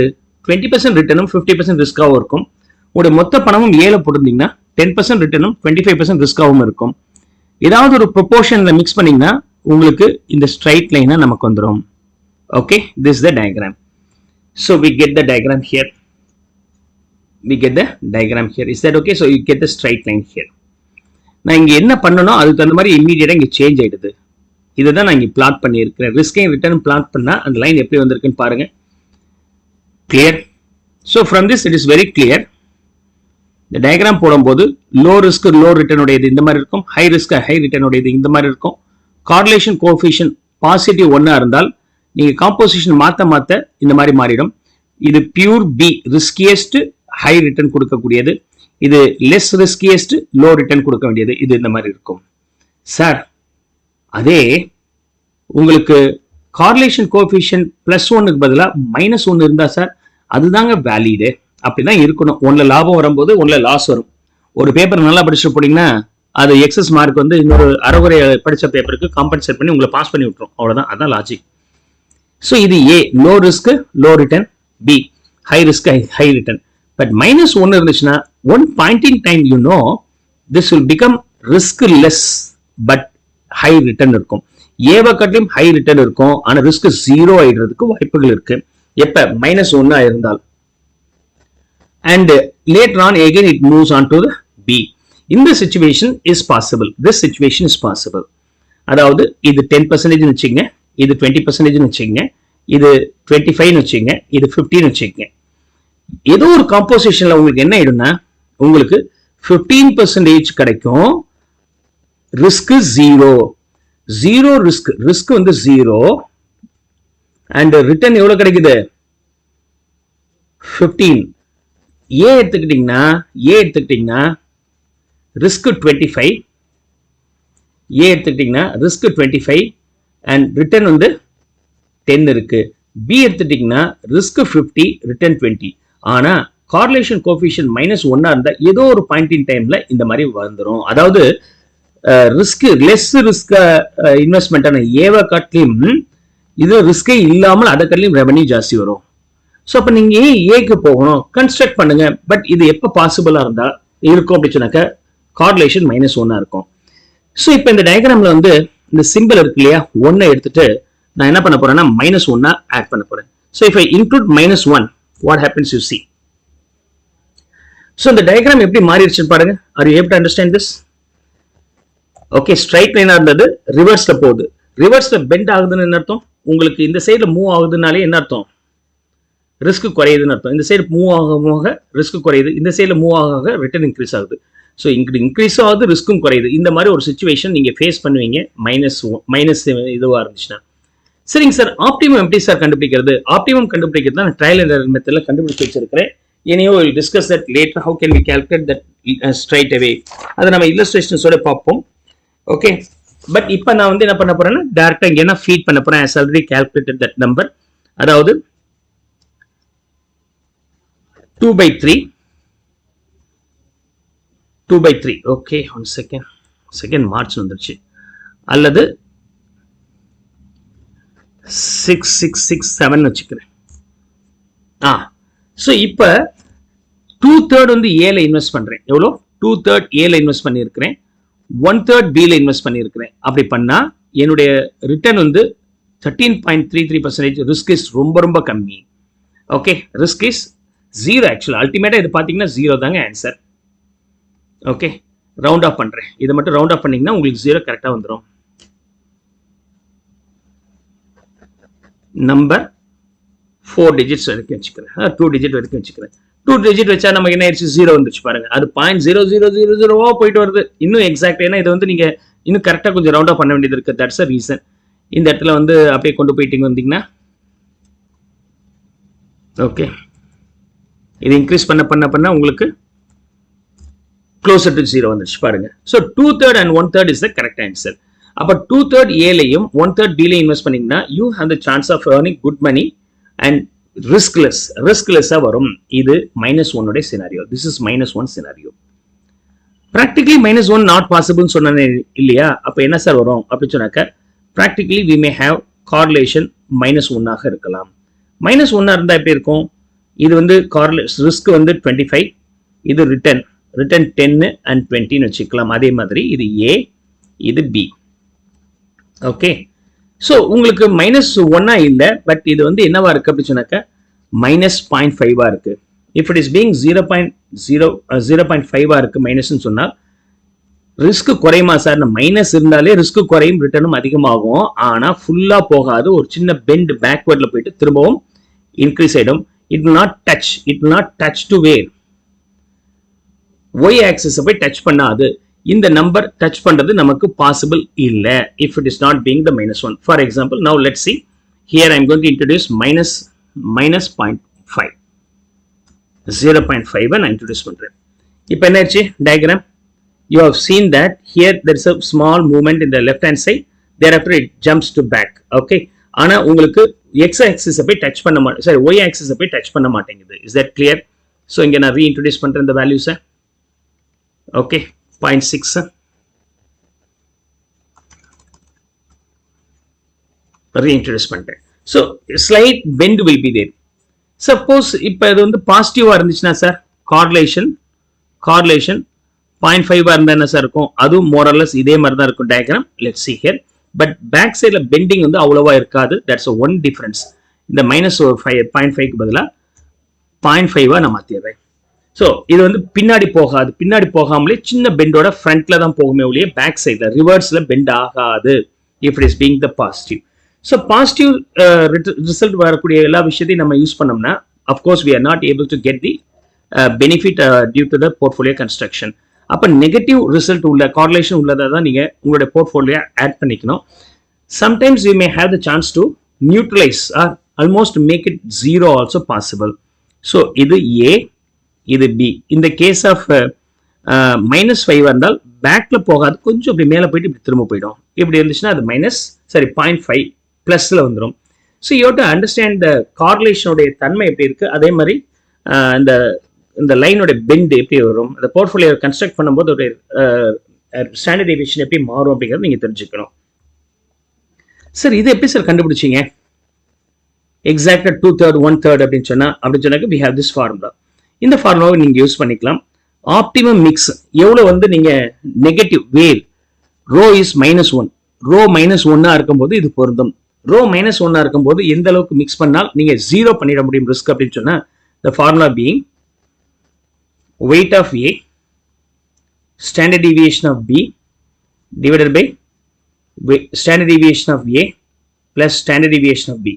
20% ரிட்டர்னும் 50% ரிஸ்காவும் இருக்கும். உங்களுடைய மொத்த பணமும் ஏல போட்டிருந்தீங்கன்னா 10% ரிட்டர்னும் 25% ரிஸ்காவும் இருக்கும். ஏதாவது ஒரு ப்ரொபோர்ஷன்ல மிக்ஸ் பண்ணீங்கன்னா உங்களுக்கு இந்த ஸ்ட்ரைட் லைனா நமக்கு வந்துடும். Okay, this is the diagram. So we get the diagram here. Is that okay? So you get the straight line here. நான் இங்க என்ன பண்ணணும், அதுக்கு தகுந்த மாதிரி இமீடியட்டா இங்க சேஞ்ச் ஆயிடுது. இதுதான் நான் இங்க பிளாட் பண்ணியிருக்கிறேன். ரிஸ்கையும் ரிட்டர்ன் பிளாட் பண்ணா அந்த லைன் எப்படி வந்திருக்குன்னு பாருங்க. Clear? So from this it is very clear. இந்த டயக்ராம் போடும்போது லோ ரிஸ்க் லோ ரிட்டர்ன் உடையது இந்த மாதிரி இருக்கும், ஹை ரிஸ்க் ஹை ரிட்டர்ன் உடையது இந்த மாதிரி இருக்கும். கார்லேஷன் கோஎஃபிஷியன்ட் பாசிட்டிவ் 1 இருந்தால் நீங்க காம்போசிஷன் மாத்த இந்த மாதிரி மாறிடும். இது pure B, riskiest high return கொடுக்கக்கூடியது. இது லெஸ் ரிஸ்கியஸ்ட் லோ ரிட்டர்ன் கொடுக்க வேண்டியது. இது இந்த மாதிரி இருக்கும். சார், அதே உங்களுக்கு கார்லேஷன் கோஎஃபிஷியன்ட் +1க்கு பதிலா -1 இருந்தா சார் அதுதாங்க வேலிடு. அப்படிதான் இருக்கணும். ஒன்ல லாபம் வரும்போது ஒன்ல லாஸ் வரும். ஒரு பேப்பர் நல்லா படிச்சுட்டு போனீங்கன்னா அது எக்ஸஸ் மார்க் வந்து இன்னொரு அரைகுறை படிச்ச பேப்பருக்கு காம்பன்சேட் பண்ணி உங்களை பாஸ் பண்ணி விட்டுரும். அவ்வளவுதான், அதான் லாஜிக். ஸோ இது A, low risk low return. B, high risk high return. But -1 இருந்துச்சுன்னா one point in time you know this will become riskless but high return இருக்கும். ஏவை காட்டிலும் ஹை ரிட்டர்ன் இருக்கும், ஆனா ரிஸ்க் 0 ஆயிடுறதுக்கு வாய்ப்புகள் இருக்கு எப்ப -1 இருந்தால். And later on again it moves on to the B. In this situation is possible. This situation is possible. அதாவது இது 10% வச்சுங்க, இது 20% வச்சுங்க, இது 25 வச்சுங்க, இது 15 வச்சுங்க. ஏதோ ஒரு காம்போசிஷன்ல உங்களுக்கு என்ன ஆயிடும்னா உங்களுக்கு 15% கிடைக்கும். ரிஸ்க் 0 ரிஸ்க் வந்து 0 and ரிட்டர்ன் எவ்வளவு கிடைக்குது? 15. ஏ எடுத்துக்கிட்டீங்கன்னா ரிஸ்க் 25. ஏ எடுத்துக்கிட்டீங்கன்னா ரிஸ்க் 25 அண்ட் ரிட்டர்ன் வந்து 10 இருக்கு. B எடுத்துட்டீங்கன்னா ரிஸ்க் 50 ரிட்டர்ன் 20. ஆனா கார்லேஷன் கோஎஃபிஷியன்ட் -1 இருந்தா ஏதோ ஒரு பாயிண்ட் இன் டைம்ல இந்த மாதிரி வந்துடும். அதாவது ரிஸ்க் லெஸ் ரிஸ்க் இன்வெஸ்ட்மெண்டான ஏவை காட்டிலும் இது ரிஸ்கே இல்லாமல் அதை காட்டிலும் ரெவன்யூ ஜாஸ்தி வரும். ஸோ அப்போ நீங்க ஏக்கு போகணும், கன்ஸ்ட்ரக்ட் பண்ணுங்க. பட் இது எப்போ பாசிபிளா இருந்தா இருக்கும் அப்படின்னு சொன்னாக்க கார்லேஷன் -1 இருக்கும். ஸோ இப்போ இந்த டயக்ராம்ல வந்து இந்த சிம்பிள் இருக்கு இல்லையா, 1 எடுத்துட்டு நான் என்ன பண்ண போறேன்னா -1 ஆட் பண்ண போறேன். So if I include -1 what happens you see. So இந்த டயக்ராம் எப்படி மாறிடுச்சுன்னு பாருங்க. Are you able to understand this? Okay, straight லைனா இருந்தது ரிவர்ஸ்ல போகுது. ரிவர்ஸ்ல பெண்ட் ஆகுதுன்னு என்ன அர்த்தம்? உங்களுக்கு இந்த சைடுல மூவ் ஆகுதுனாலே என்ன அர்த்தம்? ரிஸ்க் குறையுதுன்னு அர்த்தம். இந்த சைடு மூவ் ஆக ரிஸ்க் குறையுது, இந்த சைடுல மூவ் ஆக ரிட்டர்ன் இன்க்ரீஸ் ஆகுது. ஸோ இங்கிட்டு இன்க்ரீஸ் ஆகுது, ரிஸ்க்கும் குறையுது. இந்த மாதிரி ஒரு சுச்சுவேஷன் நீங்க ஃபேஸ் பண்ணுவீங்க மைனஸ் இதுவா இருந்துச்சுன்னா. சரிங்க சார், ஆப்டிமம் எப்படி சார் கண்டுபிடிக்கிறது? ஆப்டிமம் கண்டுபிடிக்கிறது நான் ட்ரையல் அண்ட் எரர் மெத்தட்ல கண்டுபிடிச்சு வச்சிருக்கிறேன். Anyhow, we'll discuss that later. How can we calculate that straight away? அதை நம்ம illustrations-ஓட பார்ப்போம். ஓகே, பட் இப்போ நான் வந்து என்ன பண்ண போறேன்னா டைரக்டா இங்க என்ன ஃபீட் பண்ண போறேன். as already calculated that number. அதாவது 2/3. ஓகே, ஒன் செகண்ட் மார்ச் வந்துருச்சு. அல்லது 6667 வச்சுக்கிறேன். ஸோ இப்போ 2/3 வந்து ஏல இன்வெஸ்ட் பண்றேன். எவ்வளோ? 2/3 ஏல இன்வெஸ்ட் பண்ணியிருக்கிறேன், 1/3 பில இன்வெஸ்ட் பண்ணியிருக்கிறேன். அப்படி பண்ணா என்னுடைய ரிட்டர்ன் வந்து 13.33%. ரிஸ்க் இஸ் ரொம்ப கம்மி. Okay, risk is 0. ஆக்சுவலா அல்டிமேட்டா இது பாத்தீங்கன்னா 0 தாங்க ஆன்சர். ஓகே, ரவுண்ட் ஆஃப் பண்றேன். இதை மட்டும் ரவுண்ட் ஆஃப் பண்ணீங்கன்னா உங்களுக்கு 0 கரெக்டா வந்துடும். நம்பர் 4 டிஜிட்ஸ் வரைக்கும் வச்சுக்கிறேன், 2 டிஜிட் வரைக்கும் வச்சுக்கிறேன். 2 டிஜிட் வச்சா நமக்கு என்ன ஆயிடுச்சு? 0 வந்துச்சு பாருங்க. அது 0.0000 போயிட்டு வருது. இன்னும் எக்ஸாக்ட், ஏன்னா இது வந்து நீங்க இன்னும் கரெக்டா கொஞ்சம் ரவுண்ட் ஆஃப் பண்ண வேண்டியது இருக்கு. That's a reason. இந்த இடத்துல வந்து அப்படியே கொண்டு போயிட்டீங்க வந்தீங்கன்னா ஓகே, இது இன்க்ரீஸ் பண்ண உங்களுக்கு closer to 0 வந்துச்சு பாருங்க. So 2/3 and 1/3 is the correct answer. அப்ப 2/3 ஏலையும் 1/3 பில இன்வெஸ்ட் பண்ணீங்கன்னா you have the chance of earning good money and riskless வரும். இது -1 உடைய scenario. This is -1 scenario. practically -1 not possible சொன்னேன் இல்லையா? அப்ப என்ன சார் வரும் அப்படி சொன்னாக்க practically we may have correlation -1 ஆக இருக்கலாம். -1 இருந்தா எப்படி இருக்கும்? இது வந்து ரிஸ்க் வந்து 25, இது ரிட்டர்ன் 10 and 20 வச்சுக்கலாம். அதே மாதிரி இது A, இது B. ஓகே, ஸோ உங்களுக்கு -1 இல்லை, பட் இது வந்து என்னவா இருக்கு அப்படி சொன்னாக்க -0.5 இருக்கு. இஃப் இட் இஸ் பீங் 0.5 இருக்கு மைனஸ்ன்னு சொன்னால் ரிஸ்க் குறையுமா சார்? மைனஸ் இருந்தாலே ரிஸ்க் குறையும், ரிட்டர்னும் அதிகமாகும். ஆனா ஃபுல்லா போகாது, ஒரு சின்ன பெண்ட் பேக்வர்ட்ல போயிட்டு திரும்பவும் இன்க்ரீஸ் ஆயிடும். it will not touch to where y axis போய் டச் பண்ணாது. இந்த நம்பர் டச் பண்றது நமக்கு பாசிபிள் இல்ல if it is not being the -1. for example, now let's see here. I am going to introduce minus 0.5 நான் introduce பண்றேன். இப்போ என்னாச்சு diagram? you have seen that here there is a small movement in the left hand side, thereafter it jumps to back. okay, ஆனா உங்களுக்கு x axis போய் touch பண்ண மாட்டேங்குது, sorry y axis போய் டச் பண்ண மாட்டேங்குது. is that clear? so இங்க நான் ரீஇன்ட்ரோடியூஸ் பண்றேன் இந்த வேல்யூஸ். ஓகே, 0.6 ரீஇன்ட்ரோடியூஸ் பண்றேன். so slight bend will be there. suppose இப்போ இது வந்து பாசிட்டிவா இருந்துச்சுன்னா சார் correlation 0.5 இருந்தா என்ன சார் இருக்கும்? அதுவும் more or less இதே மாதிரி தான் இருக்கும் diagram. let's see here. But back சைட்ல பெண்டிங் வந்து அவ்வளவா இருக்காது. That's one difference. இந்த -0.5க்கு பதிலா 0.5 நான் மாத்திடுறேன். ஸோ இது வந்து பின்னாடி போகாது, பின்னாடி போகாமலே சின்ன பெண்டோட ஃப்ரண்ட்ல தான் போகுமே ஒழிய பேக் சைட்ல ரிவர்ஸ்ல பெண்ட் ஆகாது if it is being the positive. So positive result வரக்கூடிய எல்லா விஷயத்தையும் நம்ம யூஸ் பண்ணோம்னா of course we are not able to get the benefit due to the portfolio construction. அப்போ நெகட்டிவ் ரிசல்ட் உள்ள கார்லேஷன் உள்ளதை தான் நீங்க உங்களுடைய போர்ட்ஃபோலியோ ஆட் பண்ணிக்கணும். Sometimes you may have the chance to neutralize or almost make it 0 also possible. So இது ஏ, இது பி. இந்த கேஸ் ஆஃப் -5 இருந்தால் பேக்ல போகாது, கொஞ்சம் இப்படி மேலே போயிட்டு இப்படி திரும்ப போயிடும். இப்படி இருந்துச்சுன்னா அது -0.5 பிளஸ்ல வந்துடும். So you to understand the கார்லேஷனுடைய தன்மை எப்படி இருக்கு, அதே மாதிரி இந்த லைனோட பெண்ட் எப்படி வரும், அந்த போர்ட்ஃபோலியோ கன்ஸ்ட்ரக்ட் பண்ணும்போது ஒரு ஸ்டாண்டர்ட் டீவியேஷன் எப்படி மாறும் அப்படிங்கிறது நீங்க தெரிஞ்சுக்கணும். சார் இது எப்படி சார் கண்டுபிடிச்சீங்க எக்ஸாக்டா 2/3 1/3 அப்படின்னு சொன்னாக்க we have this formula. இந்த ஃபார்முலாவை நீங்க யூஸ் பண்ணிக்கலாம். ஆப்டிமம் மிக்ஸ் எவ்வளவு நீங்க negative wave rho is -1, rho -1 இருக்கும்போது இது பொருந்தும். ரோ -1 இருக்கும்போது எந்த அளவுக்கு மிக்ஸ் பண்ணால் நீங்க 0 பண்ணிட முடியும் ரிஸ்க் அப்படின்னு சொன்னா the formula being weight of A standard deviation of B divided by standard deviation of A plus standard deviation of B.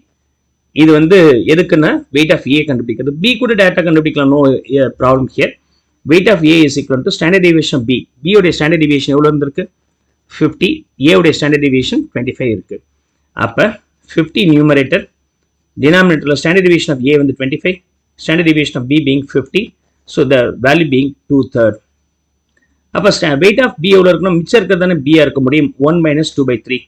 இது எதுக்குன்னா weight of A கண்டுபிடிக்கிறது. B கூட டேட்டா கண்டுபிடிக்கலாம், no problem here. weight of A is equal to standard deviation of B. B உடைய standard deviation எவ்வளவு இருந்திருக்கு 50, A உடைய standard deviation 25 இருக்கு. அப்ப 50 numerator, denominator standard deviation of A 25, standard deviation of B being 50, so the value being 2/3. அப்ப weight of B எவ்வளவு இருக்கணும், மிச்சம் இருக்கிறதானே B இருக்க முடியும் 1 minus 2/3,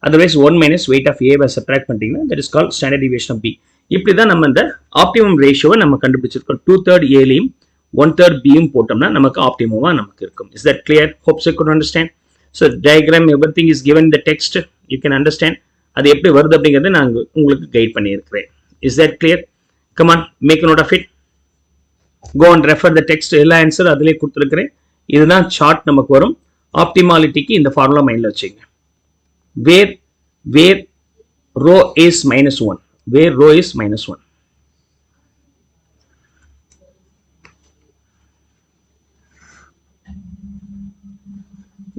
otherwise 1 minus weight of A subtract பண்ணிட்டீங்கன்னா that is called standard deviation of B. இப்படிதான் நம்ம இந்த ஆப்டிமம் ரேஷியோவை நம்ம கண்டுபிடிச்சிருக்கோம். 2/3 Aலையும் 1/3 Bயும் போட்டோம்னா நமக்கு ஆப்டிமமா நமக்கு இருக்கும். Is that clear? Hope you could understand. So diagram everything is given in the text, you can understand. அது எப்படி வருது அப்படிங்கறதை நான் உங்களுக்கு கைட் பண்ணியிருக்கிறேன். Is that clear? Come on, make a note of it. Go and refer the text. எல்லா answer அதிலே கொடுத்துருக்கிறேன். இதுதான் சார்ட் நமக்கு வரும். ஆப்டிமாலிட்டிக்கு இந்த ஃபார்முலா மைண்ட்ல வச்சுங்க. where rho is -1, where rho is -1.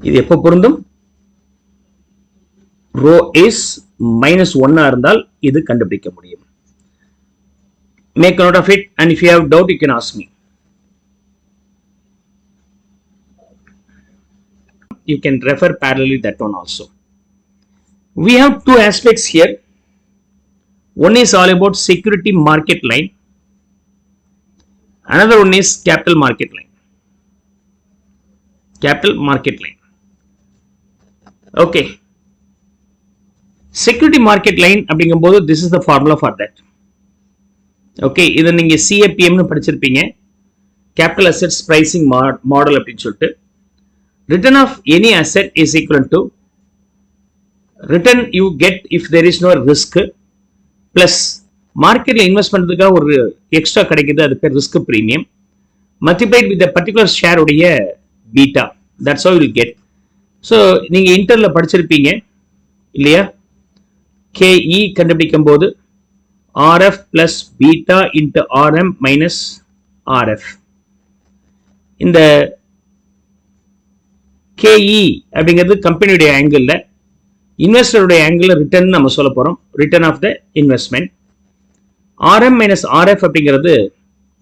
இது எப்போ பொருந்தும், rho is -1 இருந்தால் இது கண்டுபிடிக்க முடியும். Make a note of it, and if you have doubt you can ask me. You can refer parallelly that one also. We have two aspects here. One is all about security market line, another one is capital market line. Capital market line. Okay, security market line அப்படிங்கும்போது this is the formula for that. Okay, இதை நீங்க CAPM னு படிச்சிருப்பீங்க, capital assets pricing model அப்படின்னு சொல்லிட்டு. Return of any asset is equal to return you get if there is no risk plus மார்க்கெட்ல invest பண்றதுக்காக ஒரு எக்ஸ்ட்ரா கிடைக்குது, அது பேர் risk premium, multiplied with the particular share உடைய beta. That's how you will get. So நீங்க இன்டர்ல படிச்சிருப்பீங்க இல்லையா, KE கண்டுபிடிக்கும் போது RF plus beta into RM minus RF. இந்த KE அப்படிங்கிறது கம்பெனியுடைய ஆங்கிள், இன்வெஸ்டருடைய ஆங்கிள் ரிட்டர்ன் நம்ம சொல்ல போறோம், return of the investment. RM minus RF அப்படிங்கிறது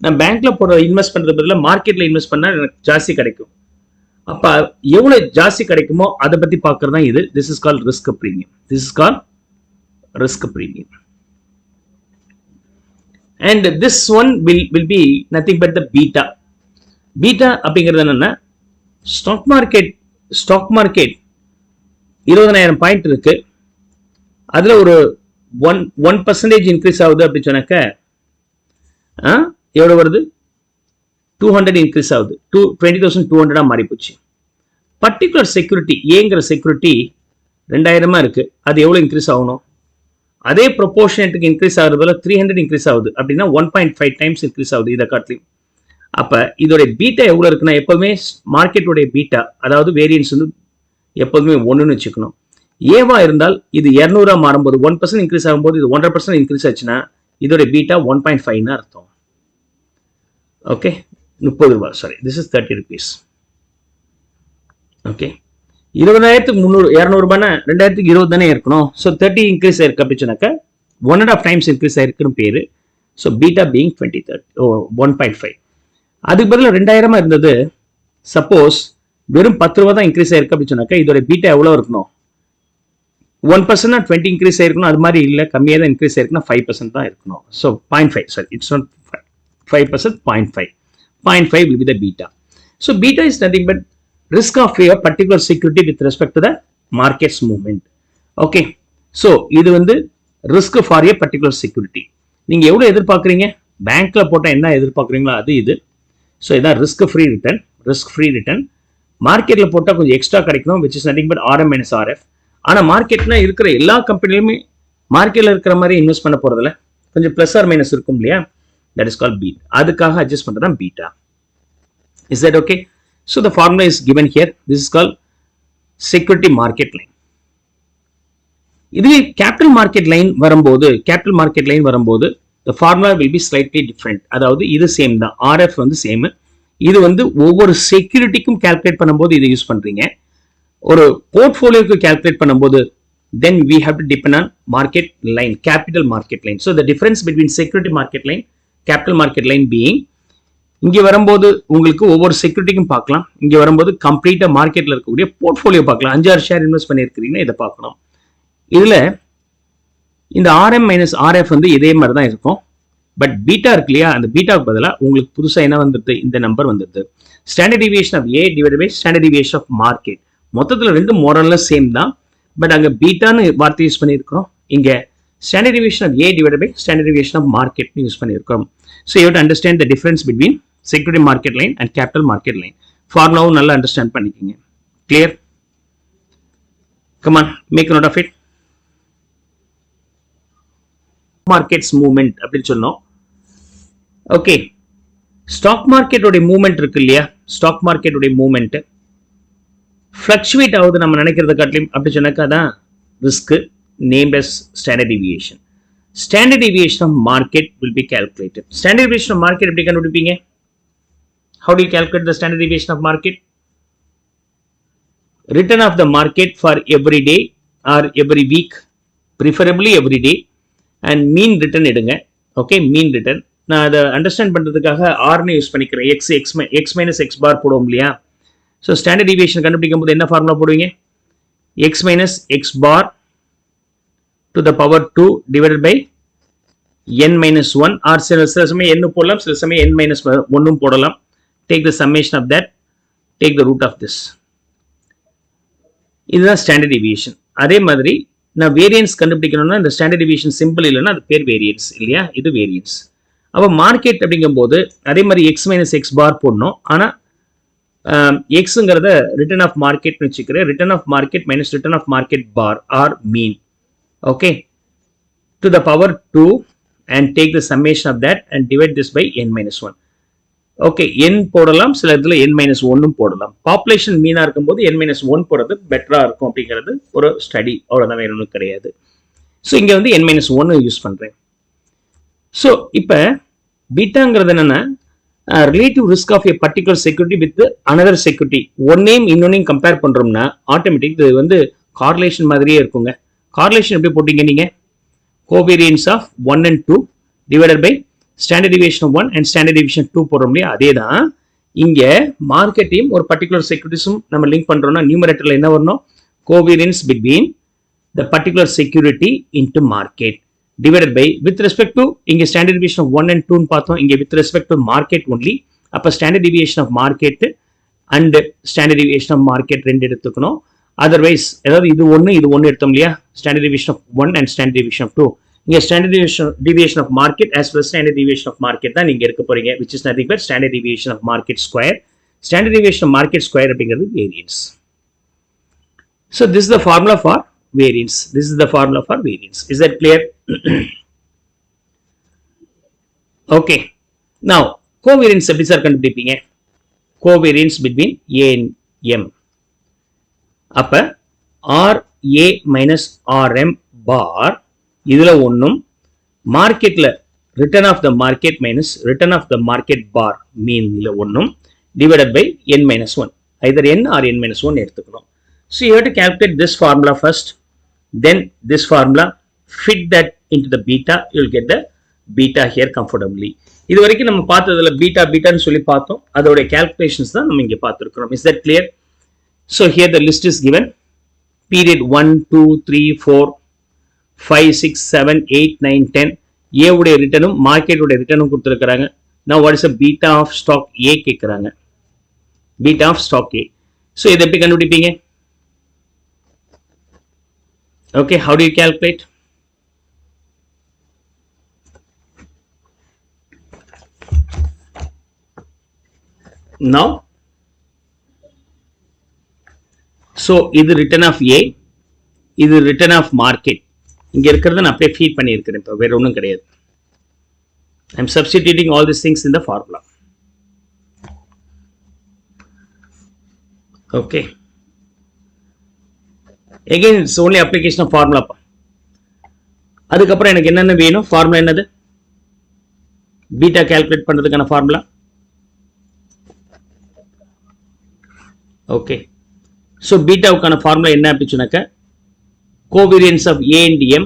நான் பேங்க்ல போற இன்வெஸ்ட் பண்றது பதிலா மார்க்கெட்ல இன்வெஸ்ட் பண்ணா எனக்கு ஜாஸ்தி கிடைக்கும். அப்ப எவ்வளவு ஜாஸ்தி கிடைக்குமோ அதை பத்தி பார்க்கறது தான் இது. This is called risk premium. This is called risk premium. And this one will be nothing but the beta. Beta அப்படிங்கிறது என்னன்னா, ஸ்டாக் மார்க்கெட் 20,000 பாயிண்ட் இருக்கு, அதுல ஒரு 1% இன்க்ரீஸ் ஆகுது அப்படின்னு சொன்னாக்க எவ்வளவு வருது, 200 இன்க்ரீஸ் ஆகுது, 20,200 மாறி போச்சு. பர்டிகுலர் செக்யூரிட்டி ஏங்கிற செக்யூரிட்டி 2000 இருக்கு, அது எவ்வளவு இன்க்ரீஸ் ஆகணும், அதே ப்ரொபோர்ஷனேட்டுக்கு இன்க்ரீஸ் ஆகுறதுல 300 இன்க்ரீஸ் ஆகுது அப்படின்னா 1.5 டைம்ஸ் இன்க்ரீஸ் ஆகுது இதை காட்டிலும். அப்ப இதோட பீட்டா எவ்வளவு இருக்குன்னா, எப்பவுமே மார்க்கெட்டோட பீட்டா அதாவது வேரியன்ஸ் எப்போதுமே 1ன்னு வச்சுக்கணும். ஏவா இருந்தால் இது 200 மாறும்போது 1% இன்க்ரீஸ் ஆகும்போது இது 1.5% இன்க்ரீஸ் ஆச்சுன்னா இதோட பீட்டா 1.5ன்னு அர்த்தம். ஓகே, 30 ரூபாய், sorry this is 30 rupees. Okay, 20,300 200 ரூபாய்னா 2020 தானே இருக்கணும். ஸோ 30 இன்க்ரீஸ் ஆயிருக்கு அப்படின்னு சொன்னாக்க 1.5 டைம்ஸ் இன்க்ரீஸ் ஆயிருக்குன்னு பேரு. So beta being 1.5. அதுக்கு பதிலாக 2000 இருந்தது, சப்போஸ் வெறும் 10 ரூபாய் தான் இன்க்ரீஸ் ஆயிருக்கு அப்படின்னு சொன்னாக்க இதோட பீட்டா எவ்வளவு இருக்கணும், 1% 20 இன்க்ரீஸ் ஆயிருக்கணும், அது மாதிரி இல்லை, கம்மியாக தான் இன்க்ரீஸ் ஆயிருக்குன்னா 5% தான் இருக்கணும். So 0.5, sorry it's not 5%, 0.5. 0.5 will be the beta. So beta is nothing but risk of a particular security with respect to the market's movement. Okay, so இது risk for a particular security. நீங்க எவ்வளவு எதிர்பார்க்கறீங்க, பேங்க்ல போட்டா என்ன எதிர்பார்க்கறீங்களோ அது இது. So இதான் ரிஸ்க் ஃப்ரீ ரிட்டர்ன். மார்க்கெட்ல போட்டால் கொஞ்சம் எக்ஸ்ட்ரா கிடைக்கணும், which is nothing but RM minus RF. ஆனால் மார்க்கெட்ல இருக்கிற எல்லா கம்பெனிலுமே மார்க்கெட்ல இருக்கிற மாதிரி இன்வெஸ்ட் பண்ண போறதில்ல, கொஞ்சம் பிளஸ் ஆர் மைனஸ் இருக்கும் இல்லையா, that is called beta. அதுக்காக அட்ஜஸ்ட் பண்றது தான் beta. Is that okay? So the formula is given here. This is called security market line. இதுவே கேபிட்டல் மார்க்கெட் லைன் வரும்போது the formula will be slightly different. அதாவது இது same தான், RF வந்து same. இது வந்து ஒவ்வொரு செக்யூரிட்டிக்கும் கால்குலேட் பண்ணும்போது இதை யூஸ் பண்றீங்க. ஒரு போர்ட்ஃபோலியோக்கு கால்குலேட் பண்ணும்போது then we have to depend on market line, capital market line. So the difference between security market line, capital market line being, இங்க வரும்போது உங்களுக்கு ஒவ்வொரு செக்யூரிட்டிக்கும் பார்க்கலாம், இங்க வரும்போது கம்ப்ளீட்டா மார்க்கெட்ல இருக்கக்கூடிய போர்ட்ஃபோலியோ பார்க்கலாம். 5-6 ஷேர் இன்வெஸ்ட் பண்ணிருக்கீங்கன்னா இதை பார்க்கணும். இதுல இந்த RM மைனஸ் RF வந்து இதே மாதிரி தான் இருக்கும். பட் பீட்டா இருக்கு இல்லையா, அந்த பீட்டாவுக்கு பதிலாக உங்களுக்கு புதுசா என்ன வந்துருது, இந்த நம்பர் வந்துருது. Standard deviation of A divided by standard deviation of market. மொத்தத்தில் ரெண்டு மோரல்ல சேம் தான், பட் அங்க பீட்டான்னு வார்த்தை யூஸ் பண்ணியிருக்கிறோம், இங்க standard deviation of A divided by standard deviation of மார்க்கெட்னு யூஸ் பண்ணியிருக்கிறோம். So you have to understand the difference between security market line and capital market line. ஃபார்முலாவும் நல்லா அண்டர்ஸ்டாண்ட் பண்ணிக்கோங்க. Clear? Come on, make note of it. Markets movement அப்படின்னு சொன்னோம். Okay, stock மார்க்கெட்டோட movement இருக்கு இல்லையா, ஸ்டாக் மார்க்கெட்டோட மூவ்மெண்ட் ஃபிளக்சுவேட் ஆகுது நம்ம நினைக்கிறத காட்டிலும் அப்படி சொன்னாக்கா தான் risk, named as standard deviation. Standard deviation of market will be calculated. Standard deviation of market எப்படி கண்டுபிடிப்பீங்க? How do you calculate the standard deviation of market? Return of the market for every day or every week, preferably every day, and mean return எடுங்க. Okay, மீன் return. நான் அதை understand பண்றதுக்காக ஆர்னு use பண்ணிக்கிறேன். X minus x பார் போடுவோம் இல்லையா. So standard deviation கண்டுபிடிக்கும் போது என்ன ஃபார்முலா போடுவீங்க? X minus x bar to the power 2 divided by n minus 1, or சில சமயம் n போடலாம், சில சமயம் n மைனஸ் 1 போடலாம். Take the summation of that, take the root of this. இதுதான் ஸ்டாண்டர்ட் டிவியேஷன். அதே மாதிரி நான் வேரியன்ஸ் கண்டுபிடிக்கணும்னா இந்த ஸ்டாண்டர்ட் டிவியேஷன் சிம்பிள் இல்லைன்னா அது பேர் வேரியன்ஸ் இல்லையா, இது வேரியன்ஸ். அப்போ மார்க்கெட் அப்படிங்கும் போது அதே மாதிரி எக்ஸ் மைனஸ் எக்ஸ் பார் போடணும். ஆனால் எக்ஸுங்கிறத ரிட்டர்ன் ஆஃப் மார்க்கெட்னு வச்சுக்கிறேன். Return of market minus return of market bar or mean. Okay, to the power 2 and take the summation of that and divide this by n minus 1. Okay, n போடலாம், சில இடத்துல n minus 1 போடலாம். Population Meena இருக்கும்போது n minus 1 போடுறது பெட்டரா இருக்கும் அப்படிங்கிறது ஒரு ஸ்டடி, அவ்வளோதான், வேற ஒன்றும் கிடையாது. ஸோ இங்க வந்து n மைனஸ் 1 யூஸ் பண்றேன். ஸோ இப்போ பீட்டாங்கிறது என்னன்னா relative risk of a particular security with another security. ஒன்னையும் இன்னொன்னையும் கம்பேர் பண்றோம்னா ஆட்டோமேட்டிக் இது வந்து கார்லேஷன் மாதிரியே இருக்குங்க. கார்லேஷன் எப்படி போட்டீங்க நீங்க? Covariance of 1 and 2 divided by standard deviation of 1 and standard deviation 2 போடுறோம் இல்லையா, அதே தான் இங்க மார்க்கெட்டையும் ஒரு பர்டிகுலர் செக்யூரிட்டிஸும் நம்ம லிங்க் பண்றோம்னா நியூமரேட்டர்ல என்ன வரணும்? Covariance between the particular security into market divided by with respect to, இங்க ஸ்டாண்டர்ட் டிவியேஷன் ஆஃப் 1 and 2 பார்த்தோம், இங்க with respect to market only. அப்ப standard deviation of market and standard deviation of market ரெண்டு எடுத்துக்கணும். அதர்வைஸ் ஏதாவது இது ஒன்னு எடுத்தோம் இல்லையா, standard deviation of 1 and standard deviation of 2. இங்க standard deviation of market as well as standard deviation of market தான் நீங்க எடுக்க போறீங்க, which is nothing but standard deviation of market square. Standard deviation of market square அப்படிங்கிறது variance. So this is the formula for variance. This is the formula for variance. Is that clear? Okay. Now covariance எப்படி sir கண்டுபிடிப்பீங்க? Covariance between A and M. அப்ப RA minus RM bar இதுல ஒன்னும், மார்க்கெட்ல return of the market minus return of the market bar மீன்ல ஒன்னும் divided by n minus 1, either n or n minus 1 எடுத்துக்கணும். So you have to calculate this formula first, then this formula, fit that into the beta, you will get the beta here comfortably. இது வரைக்கும் நம்ம பார்த்ததுல பீட்டான்னு சொல்லி பார்த்தோம், அதோட calculations தான் நம்ம இங்க பார்த்திருக்கிறோம். Is that clear? So here the list is given. Period 1, 2, 3, 4, 5, 6, 7, 8, 9, 10. A உடைய ரிட்டர்னும் மார்க்கெட் உடைய ரிட்டர்னும் கொடுத்திருக்காங்க. Now what is the beta of stock A கேக்குறாங்க. Beta of stock A. So இதை எப்படி கண்டுபிடிப்பீங்க? Okay, how do you calculate? now so இது return of A, இது return of market. இங்க இருக்கிறத நான் அப்படியே ஃபீட் பண்ணியிருக்கிறேன். இப்போ வேற ஒன்றும் கிடையாது. I am substituting all these things in the formula. Okay. Again, it's only application of formula. அதுக்கப்புறம் எனக்கு என்னென்ன வேணும்? ஃபார்முலா என்னது? பீட்டா கால்குலேட் பண்றதுக்கான ஃபார்முலா. ஓகே. ஸோ பீட்டாவுக்கான ஃபார்முலா என்ன அப்படின்னு சொன்னாக்க covariance of A and M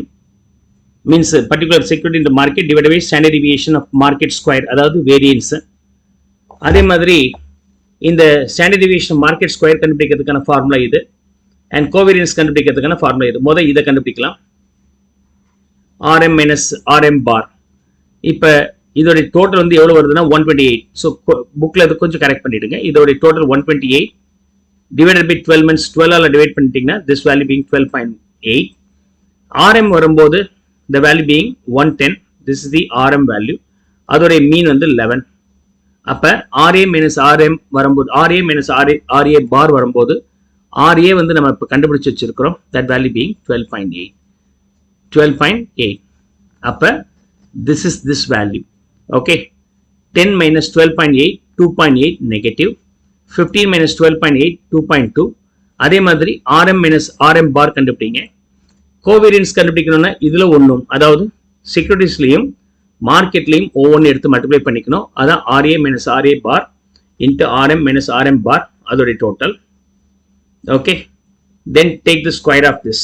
means particular security in the market divided by standard deviation of market square, அதாவது variance. அதே மாதிரி இந்த standard deviation of market square கண்டுபிடிக்கிறதுக்கான ஃபார்முலா இது and covariance கண்டுபிடிக்கிறதுக்கான ஃபார்முலா இது. முதல்ல இதை கண்டுபிடிக்கலாம். RM minus RM bar. இப்போ இதோட டோட்டல் வந்து எவ்வளவு வருதுன்னா 128. ஸோ புக்ல இது கொஞ்சம் கரெக்ட் பண்ணிடுங்க. இதோட டோட்டல் 128 divided by 12 means 12 ஆல டிவைட் பண்ணிட்டீங்கன்னா this value being 12.8. RM வரும்போது the value being 110. This is the RM value. அதோட மீன் வந்து 11. அப்ப RA minus RM வரும்போது RA minus RA bar வரும்போது RA வந்து நம்ம இப்ப கண்டுபிடிச்சு வச்சிருக்கிறோம். That value being 12.8. 12.8. அப்ப this is this value. Okay. 10 minus 12.8 2.8 negative. 15 minus 12.8 2.2. அதே மாதிரி RM minus RM bar கண்டுபிடிங்க. கோவேரியன்ஸ் கண்டுபிடிக்கணும்னா இதுல ஒண்ணும், அதாவது செக்யூரிட்டிஸ்லயும் மார்க்கெட்லயும் ஒவ்வொன்று எடுத்து மல்டிப்ளை பண்ணிக்கணும். அதான் RA minus RA bar into RM minus RM bar, அதோட total. Okay. Then take the square of this.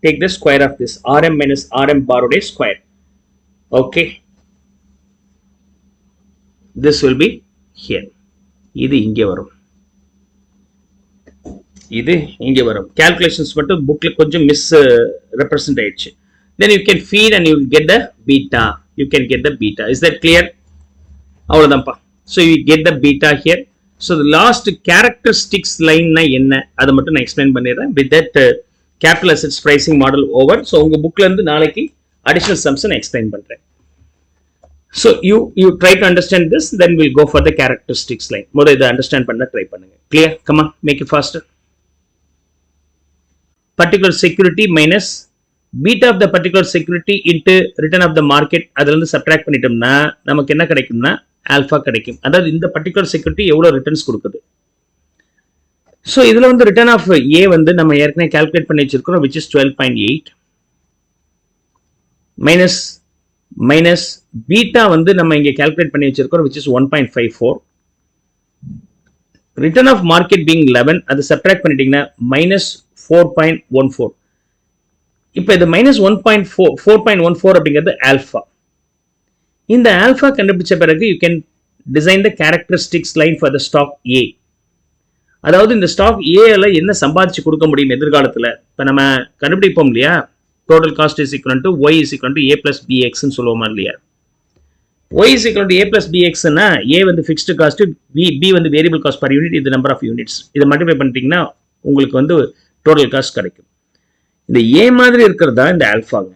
Take the square of this. RM minus RM bar உடைய square. Okay. This will be here. இது இங்கே வரும். இது இங்கே வரும். Calculations மட்டும் bookல கொஞ்சம் miss represent ஆயிடுச்சு. Then you can feed and you will get the beta. You can get the beta. Is that clear? அவ்வளவுதான்ப்பா. So you get the beta here. So the last characteristics line na என்ன அதை மட்டும் நான் explain பண்ணிடுறேன். With that capital assets pricing model over. So உங்க bookல இருந்து நாளைக்கு additional sums நான் explain பண்றேன். So you try to understand this, then we'll go for the characteristics line. முதல்ல இதை அண்டர்ஸ்டாண்ட் பண்ண ட்ரை பண்ணுங்க. Clear? Come on, make it faster. Particular security minus beta of the particular security into return of the market, அதுல இருந்து subtract பண்ணிட்டோம்னா நமக்கு என்ன கிடைக்கும்னா ஆல்பா கிடைக்கும். அதாவது இந்த பர்டிகுலர் செக்யூரிட்டி எவ்வளவு ரிட்டர்ன்ஸ் கொடுக்குது. ஸோ இதுல வந்து ரிட்டர்ன் ஆஃப் ஏ வந்து நம்ம ஏற்கனவே கால்குலேட் பண்ணி வச்சிருக்கிறோம், which is 12.8 மைனஸ் பீட்டா வந்து நம்ம இங்க கால்குலேட் பண்ணி வச்சிருக்கிறோம், which is 1.54. Return of market being 11, அது சப்ட்ராக்ட் பண்ணிட்டீங்கன்னா -4.14. இப்போ இது -4.14 அப்படிங்கிறது ஆல்பா. இந்த ஆல்பா கண்டுபிடிச்ச பிறகு you can design the characteristics line for the stock A. அதாவது இந்த ஸ்டாக் ஏல என்ன சம்பாதிச்சு கொடுக்க முடியும் எதிர்காலத்தில். இப்போ நம்ம கண்டுபிடிப்போம் இல்லையா, total cost is equal to y is equal to a plus பிஎக்ஸ்ன்னு சொல்லுவோமா இல்லையா. Y is equal to a plus பிஎக்ஸ்னா ஏ வந்து ஃபிக்ஸ்டு காஸ்ட், பி வந்து வேரியபிள் காஸ்ட் பர் யூனிட், இது நம்பர் ஆஃப் யூனிட்ஸ். இதை மல்டிப்ளை பண்ணிட்டீங்கன்னா உங்களுக்கு வந்து டோட்டல் காஸ்ட் கிடைக்கும். இந்த ஏ மாதிரி இருக்கிறது தான் இந்த ஆல்பாங்க.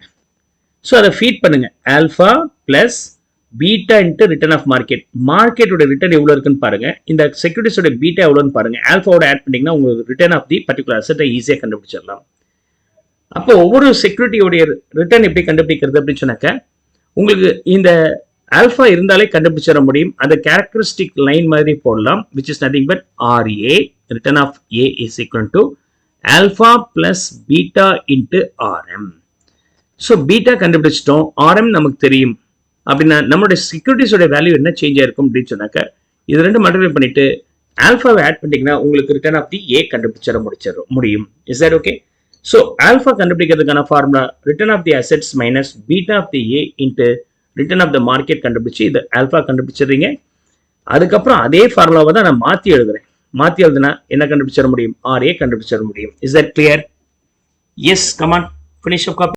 ஸோ அதை ஃபீட் பண்ணுங்க. Alpha plus beta into return of market. மார்க்கெட்டோட ரிட்டர்ன் எவ்வளோ இருக்குன்னு பாருங்க, இந்த செக்யூரிட்டிஸோட பீட்டா எவ்வளோன்னு பாருங்க. ஆல்பாவோட ஆட் பண்ணிங்கன்னா உங்களுக்கு ரிட்டர்ன் ஆஃப் தி பர்டிகுலர் அசெட்டை ஈஸியாக கண்டுபிடிச்சிடலாம். அப்போ ஒவ்வொரு செக்யூரிட்டியோடைய ரிட்டர்ன் எப்படி கண்டுபிடிக்கிறது அப்படின்னு சொன்னாக்க உங்களுக்கு இந்த ஆல்பா இருந்தாலே கண்டுபிடிச்சிட முடியும். அந்த கேரக்டரிஸ்டிக் லைன் மாதிரி போடலாம், which is nothing but RA, return of A is equal to alpha plus beta into RM. So beta கண்டுபிடிச்சிட்டோம், RM நமக்கு தெரியும் அப்படின்னா நம்மளுடைய செக்யூரிட்டிஸோட வேல்யூ என்ன சேஞ்ச் ஆயிருக்கும் அப்படின்னு சொன்னாக்க இது ரெண்டு மல்டிப்ளை பண்ணிட்டு ஆல்பாவை ஆட் பண்ணிட்டீங்கன்னா உங்களுக்கு ரிட்டர்ன் ஆஃப் தி ஏ கண்டுபிடிச்சிட முடியும். Is that okay? So alpha கண்டுபிடிக்கிறதுக்கான formula return of the assets minus beta of the A into return of the market கண்டுபிடிச்சு இது ஆல்பா கண்டுபிடிச்சிடுறீங்க. அதுக்கப்புறம் அதே ஃபார்முலாவை தான் நான் மாற்றி எழுதுறேன். மாற்றி எழுதுனா என்ன கண்டுபிடிச்சிட முடியும்? RA கண்டுபிடிச்சிட முடியும். Is that clear? Yes, come on, finish up copy.